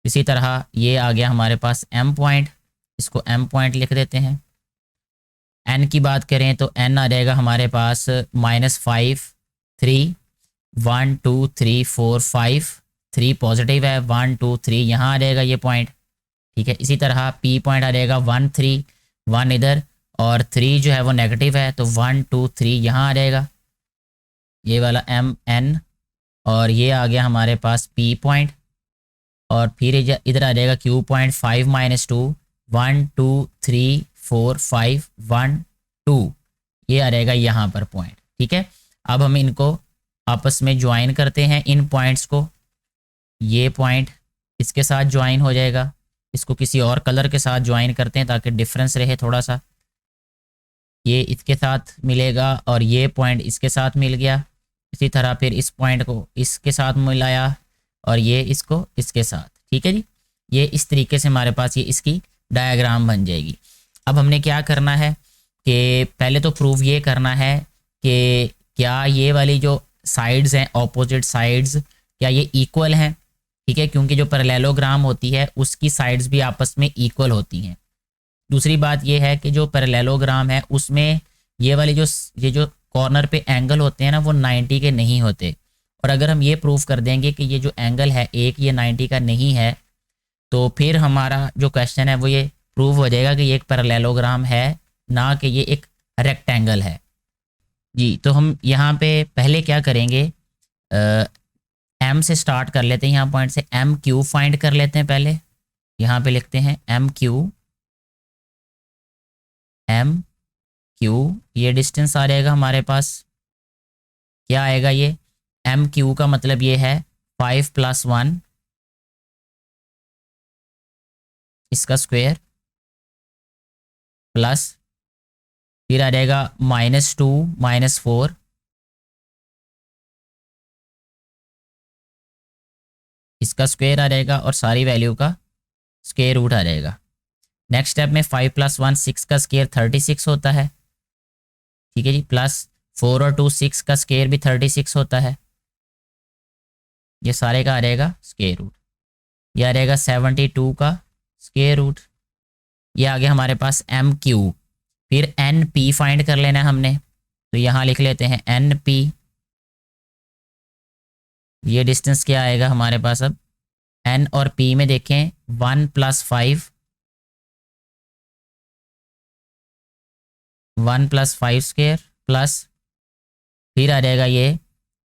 इसी तरह ये आ गया हमारे पास एम पॉइंट, इसको एम पॉइंट लिख देते हैं। एन की बात करें तो एन आ जाएगा हमारे पास -5 3 1 2 3 4 5, 3 पॉजिटिव है, 1 2 3 यहाँ आ जाएगा ये पॉइंट। ठीक है, इसी तरह पी पॉइंट आ जाएगा 1 3 1 इधर और 3 जो है वो नेगेटिव है, तो 1 2 3 यहाँ आ जाएगा ये वाला एम एन। और ये आ गया हमारे पास पी पॉइंट और फिर इधर आ जाएगा क्यू पॉइंट 5 -2 1 2 3 4 5 1 2, ये आ जाएगा यहाँ पर पॉइंट। ठीक है, अब हम इनको आपस में ज्वाइन करते हैं इन पॉइंट्स को। ये पॉइंट इसके साथ ज्वाइन हो जाएगा, इसको किसी और कलर के साथ ज्वाइन करते हैं ताकि डिफरेंस रहे थोड़ा सा। ये इसके साथ मिलेगा और ये पॉइंट इसके साथ मिल गया। इसी तरह फिर इस पॉइंट को इसके साथ मिलाया और ये इसको इसके साथ। ठीक है जी, ये इस तरीके से हमारे पास ये इसकी डायग्राम बन जाएगी। अब हमने क्या करना है कि पहले तो प्रूव ये करना है कि क्या ये वाली जो साइड्स हैं, ऑपोजिट साइड्स, क्या ये इक्वल हैं। ठीक है, क्योंकि जो पैरेललोग्राम होती है उसकी साइड्स भी आपस में इक्वल होती हैं। दूसरी बात ये है कि जो पैरेललोग्राम है उसमें ये वाले ये जो कॉर्नर पे एंगल होते हैं ना वो 90 के नहीं होते। और अगर हम ये प्रूव कर देंगे कि ये जो एंगल है एक ये 90 का नहीं है, तो फिर हमारा जो क्वेश्चन है वो ये प्रूव हो जाएगा कि ये एक पैरेललोग्राम है, ना कि ये एक रेक्टेंगल है जी। तो हम यहाँ पे पहले क्या करेंगे, एम से स्टार्ट कर लेते हैं, यहाँ पॉइंट से एम क्यू फाइंड कर लेते हैं। पहले यहाँ पे लिखते हैं एम क्यू, ये डिस्टेंस आ जाएगा हमारे पास। क्या आएगा ये एम क्यू का मतलब ये है 5 + 1 इसका स्क्वायर प्लस फिर आ जाएगा -2 -4 इसका स्क्वायर आ जाएगा और सारी वैल्यू का स्क्वायर रूट आ जाएगा। नेक्स्ट स्टेप में 5 + 1 6 का स्क्वायर 36 होता है। ठीक है जी, प्लस 4 और 2 6 का स्क्वायर भी 36 होता है। ये सारे का आ जाएगा स्क्वायर रूट। ये आ जाएगा 72 का स्क्वायर रूट। ये आ गया हमारे पास एम क्यू। फिर एन पी फाइंड कर लेना है हमने, तो यहाँ लिख लेते हैं एन पी। ये डिस्टेंस क्या आएगा हमारे पास, अब एन और पी में देखें 1 + 5 1 + 5 स्क्वायर प्लस फिर आ जाएगा ये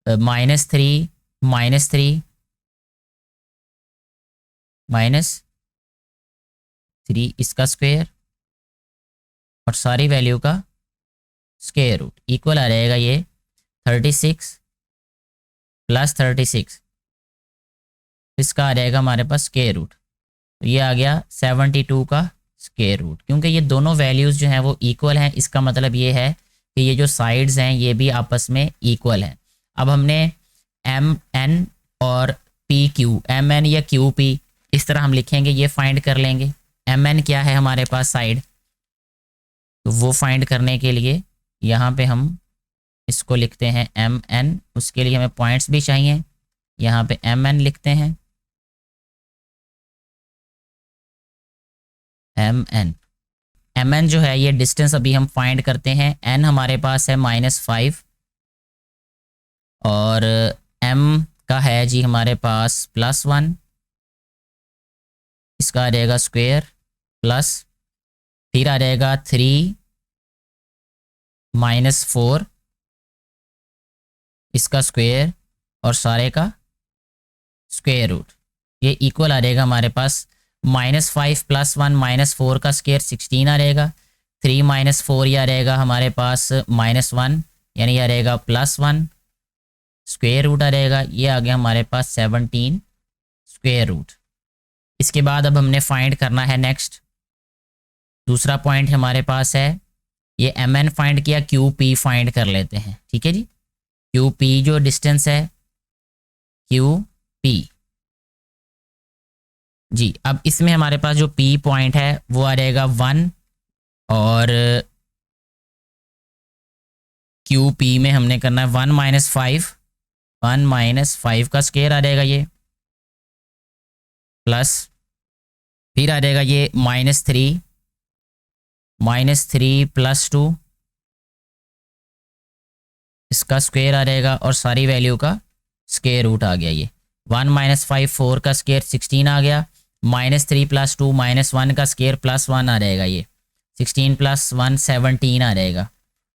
-3 -3 -3 इसका स्क्वायर और सारी वैल्यू का स्क्वायर रूट इक्वल आ जाएगा ये 36 + 36, इसका आ जाएगा हमारे पास स्क्वायर रूट। तो ये आ गया 72 का स्क्वायर रूट। क्योंकि ये दोनों वैल्यूज़ जो हैं वो इक्वल हैं, इसका मतलब ये है कि ये जो साइड्स हैं ये भी आपस में इक्वल हैं। अब हमने एम एन और पी क्यू, एम एन या क्यू पी इस तरह हम लिखेंगे, ये फाइंड कर लेंगे। एम एन क्या है हमारे पास साइड, तो वो फाइंड करने के लिए यहाँ पे हम इसको लिखते हैं एम एन। उसके लिए हमें पॉइंट्स भी चाहिए, यहाँ पे एम एन लिखते हैं एम एन। एम एन जो है ये डिस्टेंस अभी हम फाइंड करते हैं। एन हमारे पास है -5 और एम का है जी हमारे पास +1, इसका आ जाएगा स्क्वायर प्लस फिर आ जाएगा 3 -4 इसका स्क्वायर और सारे का स्क्वायर रूट, ये इक्वल आ रहेगा हमारे पास -5 + 1 -4 का स्क्वायर 16 आ रहेगा। 3 - 4 ये आ रहेगा हमारे पास -1 यानी ये आ रहेगा +1 स्क्वायर रूट आ रहेगा। ये आ गया हमारे पास 17 स्क्वायर रूट। इसके बाद अब हमने फाइंड करना है नेक्स्ट दूसरा पॉइंट हमारे पास है, ये mn फाइंड किया, QP फाइंड कर लेते हैं। ठीक है जी, QP जो डिस्टेंस है QP जी। अब इसमें हमारे पास जो P पॉइंट है वो आ रहेगा 1 और QP में हमने करना है 1 - 5 का स्क्वायर आ जाएगा ये, प्लस फिर आ जाएगा ये -3 + 2 इसका स्क्वायर आ जाएगा और सारी वैल्यू का स्क्वायर रूट आ गया। ये 1 - 5 4 का स्क्वायर 16 आ गया, -3 + 2 -1 का स्क्वायर +1 आ जाएगा, ये 16 + 1 17 आ जाएगा।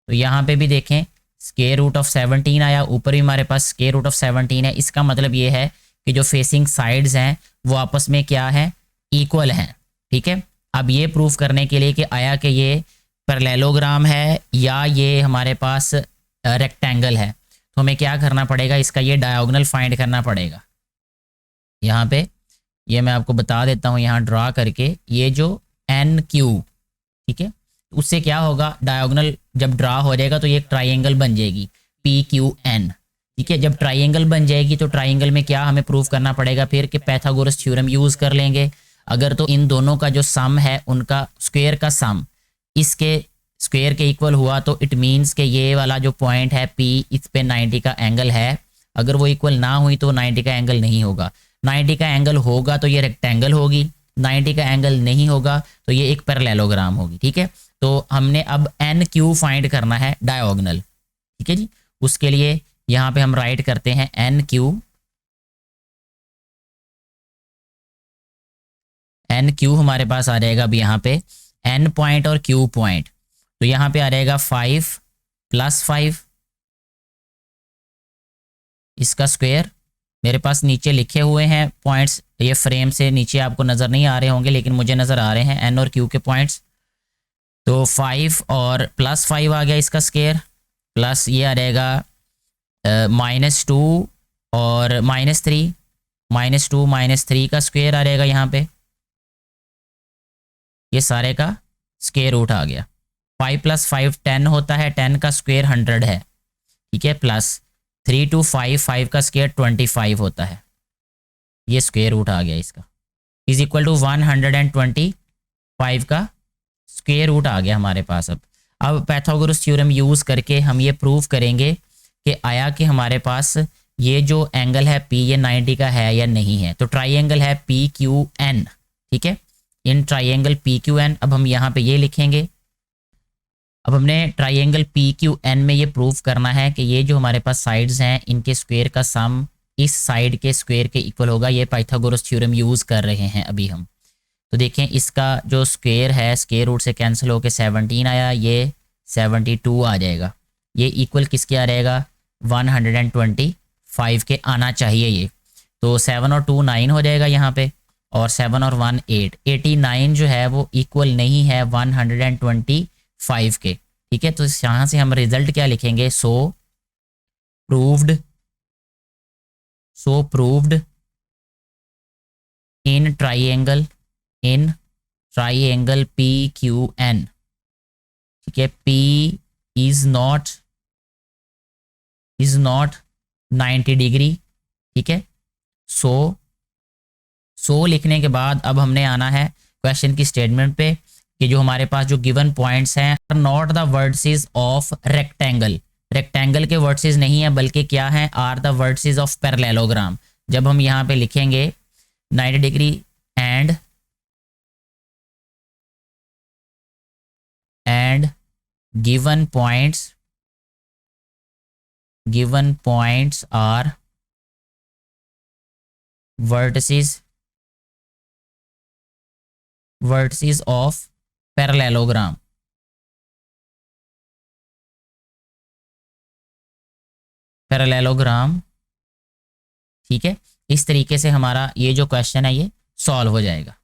तो यहाँ पे भी देखें स्क्वायर रूट ऑफ 17 आया, ऊपर भी हमारे पास स्क्वायर रूट ऑफ 17 है। इसका मतलब ये है कि जो फेसिंग साइड्स हैं वो आपस में क्या है, इक्वल हैं। ठीक है, अब ये प्रूफ करने के लिए कि आया कि ये पैरेललोग्राम है या ये हमारे पास रेक्टेंगल है, तो हमें क्या करना पड़ेगा, इसका ये डायगोनल फाइंड करना पड़ेगा। यहाँ पे ये मैं आपको बता देता हूँ यहाँ ड्रा करके, ये जो NQ, ठीक है, उससे क्या होगा, डायगोनल जब ड्रा हो जाएगा तो ये एक ट्राइंगल बन जाएगी PQN। ठीक है, जब ट्राइंगल बन जाएगी तो ट्राइंगल में क्या हमें प्रूफ करना पड़ेगा फिर कि पाइथागोरस थ्योरम यूज़ कर लेंगे। अगर तो इन दोनों का जो सम है उनका स्क्वायर का सम इसके स्क्वायर के इक्वल हुआ तो इट मीन्स कि ये वाला जो पॉइंट है P, इस पे 90 का एंगल है। अगर वो इक्वल ना हुई तो 90 का एंगल नहीं होगा। 90 का एंगल होगा तो ये रेक्टेंगल होगी, 90 का एंगल नहीं होगा तो ये एक पैरेललोग्राम होगी। ठीक है, तो हमने अब NQ फाइंड करना है डायगोनल। ठीक है जी, उसके लिए यहाँ पे हम राइट करते हैं NQ हमारे पास आ जाएगा। अब यहाँ पे N पॉइंट और Q पॉइंट, तो यहाँ पे आ जाएगा 5 + 5 इसका स्क्वायर। मेरे पास नीचे लिखे हुए हैं पॉइंट्स, ये फ्रेम से नीचे आपको नज़र नहीं आ रहे होंगे लेकिन मुझे नज़र आ रहे हैं N और Q के पॉइंट्स। तो 5 और +5 आ गया इसका स्क्वायर, प्लस ये आ जाएगा -2 और -3, -2 -3 का स्क्वायर आ जाएगा यहाँ पे, ये सारे का स्क्वायर रूट आ गया। 5 + 5 10 होता है, 10 का स्क्वायर 100 है। ठीक है, प्लस 3 to 5 5 का स्क्वायर 25 होता है, ये स्क्वायर रूट आ गया इसका, इज इक्वल टू 125 का स्क्वायर रूट आ गया हमारे पास। अब पाइथागोरस थ्योरम यूज़ करके हम ये प्रूव करेंगे कि आया कि हमारे पास ये जो एंगल है P ये 90 का है या नहीं है। तो ट्राइंगल है PQN। ठीक है, इन ट्राइंगल PQN अब हम यहाँ पे ये लिखेंगे। अब हमने ट्राइंगल PQN में ये प्रूफ करना है कि ये जो हमारे पास साइड्स हैं इनके स्क्वायर का सम इस साइड के स्क्वायर के इक्वल होगा। ये पाइथागोरस थ्योरम यूज़ कर रहे हैं अभी हम। तो देखें इसका जो स्क्वायर है स्क्वायर रूट से कैंसिल होकर 17 आया, ये 72 आ जाएगा। ये इक्वल किसके आ जाएगा, 125 के आना चाहिए ये। तो 7 और 2 9 हो जाएगा यहाँ पे, और 7 और 1 8, 89 जो है वो इक्वल नहीं है 125 के। ठीक है, तो यहाँ से हम रिजल्ट क्या लिखेंगे, so proved in triangle PQN। ठीक है, P इज नॉट 90 डिग्री। ठीक है, सो लिखने के बाद अब हमने आना है क्वेश्चन की स्टेटमेंट पे कि जो हमारे पास जो गिवन पॉइंट्स हैं are not the vertices of rectangle, rectangle के वर्टिसेस नहीं है बल्कि क्या है, are the vertices of parallelogram. जब हम यहाँ पे लिखेंगे 90 degree and given points are vertices of parallelogram, parallelogram. ठीक है, इस तरीके से हमारा ये जो क्वेश्चन है ये सॉल्व हो जाएगा।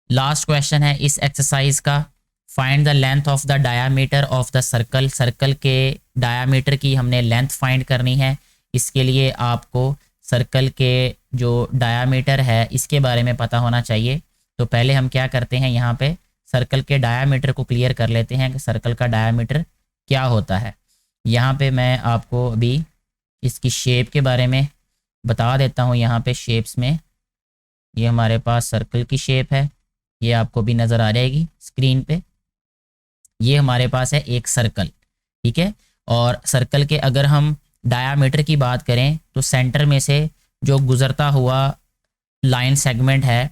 लास्ट क्वेश्चन है इस एक्सरसाइज का, find the length of the diameter of the circle. Circle के डायामीटर की हमने लेंथ फाइंड करनी है। इसके लिए आपको सर्कल के जो डायामीटर है इसके बारे में पता होना चाहिए। तो पहले हम क्या करते हैं, यहाँ पे सर्कल के डायामीटर को क्लियर कर लेते हैं कि सर्कल का डायामीटर क्या होता है। यहाँ पे मैं आपको अभी इसकी शेप के बारे में बता देता हूँ। यहाँ पे शेप्स में ये हमारे पास सर्कल की शेप है, ये आपको भी नज़र आ जाएगी स्क्रीन पे। ये हमारे पास है एक सर्कल, ठीक है। और सर्कल के अगर हम डायामीटर की बात करें तो सेंटर में से जो गुजरता हुआ लाइन सेगमेंट है,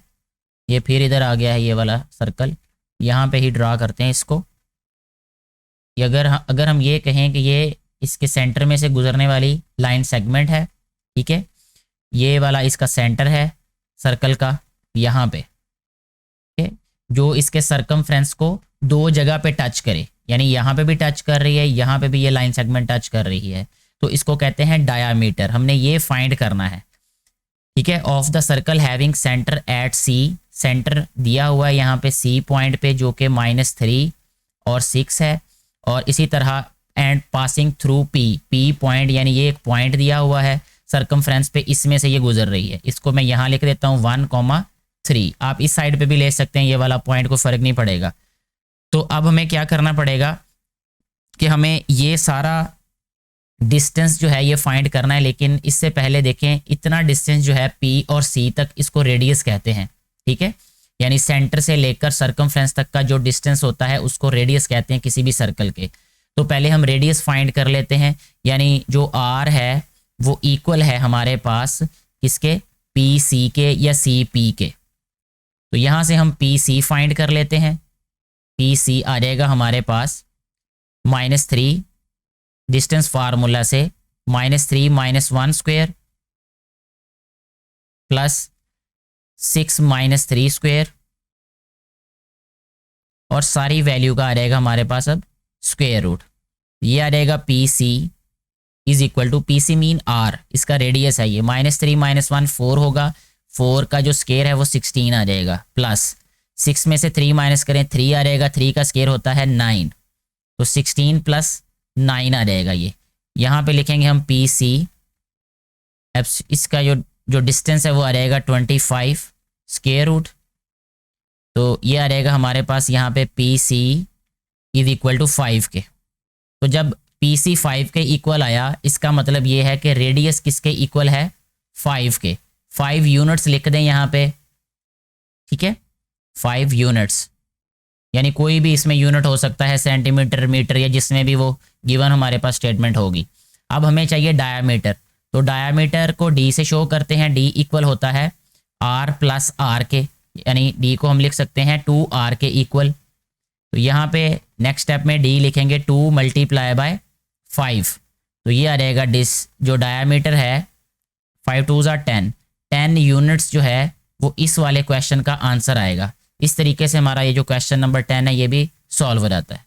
ये फिर इधर आ गया है ये वाला सर्कल, यहाँ पे ही ड्रा करते हैं इसको। ये अगर हम ये कहें कि ये इसके सेंटर में से गुजरने वाली लाइन सेगमेंट है, ठीक है। ये वाला इसका सेंटर है सर्कल का यहाँ पे, ठीक है, जो इसके सरकमफ्रेंस को दो जगह पे टच करे, यानी यहाँ पे भी टच कर रही है, यहाँ पे भी ये लाइन सेगमेंट टच कर रही है, तो इसको कहते हैं डायामीटर। हमने ये फाइंड करना है, ठीक है। Of the circle having centre at C, centre दिया हुआ है यहाँ पे सी पॉइंट पे जो कि -3 और 6 है, और इसी तरह and passing through P, P point यानी ये एक पॉइंट दिया हुआ है सरकमफ्रेंस पे, इसमें से ये गुजर रही है। इसको मैं यहाँ लिख देता हूँ 1,3। आप इस साइड पे भी ले सकते हैं, ये वाला पॉइंट को फर्क नहीं पड़ेगा। तो अब हमें क्या करना पड़ेगा कि हमें ये सारा डिस्टेंस जो है ये फाइंड करना है, लेकिन इससे पहले देखें इतना डिस्टेंस जो है पी और सी तक, इसको रेडियस कहते हैं, ठीक है। यानी सेंटर से लेकर सरकमफ्रेंस तक का जो डिस्टेंस होता है उसको रेडियस कहते हैं किसी भी सर्कल के। तो पहले हम रेडियस फाइंड कर लेते हैं, यानी जो आर है वो इक्वल है हमारे पास किसके, पी सी के या सी पी के। तो यहाँ से हम पी सी फाइंड कर लेते हैं। पी सी आ जाएगा हमारे पास -3, डिस्टेंस फार्मूला से -3 - 1 स्क्वायर प्लस 6 - 3 स्क्वायर, और सारी वैल्यू का आ जाएगा हमारे पास अब स्क्वायर रूट। ये आ जाएगा P C is equal to, P C mean R, इसका रेडियस है ये, -3 - 1 4 होगा, 4 का जो स्क्वायर है वो 16 आ जाएगा, प्लस 6 में से 3 माइनस करें 3 आ जाएगा, 3 का स्क्वायर होता है 9, तो 16 + 9 आ जाएगा ये। यहाँ पे लिखेंगे हम पी सी, अब इसका जो डिस्टेंस है वो आ जाएगा 25 स्क्वायर रूट। तो ये आ जाएगा हमारे पास यहाँ पे P C is equal to 5 k. तो जब पी सी 5 के इक्वल आया, इसका मतलब ये है कि रेडियस किसके इक्वल है, 5 के। 5 यूनिट्स लिख दें यहाँ पे, ठीक है, 5 यूनिट्स, यानी कोई भी इसमें यूनिट हो सकता है, सेंटीमीटर, मीटर, या जिसमें भी वो गिवन हमारे पास स्टेटमेंट होगी। अब हमें चाहिए डायामीटर, तो डायामीटर को डी से शो करते हैं। डी इक्वल होता है आर प्लस आर के, यानी डी को हम लिख सकते हैं 2r के इक्वल। तो यहाँ पे नेक्स्ट स्टेप में डी लिखेंगे 2 × 5, तो ये आ जाएगा जो डायामीटर है 5 2 = 10, 10 यूनिट्स जो है वो इस वाले क्वेश्चन का आंसर आएगा। इस तरीके से हमारा ये जो क्वेश्चन नंबर 10 है ये भी सॉल्व हो जाता है।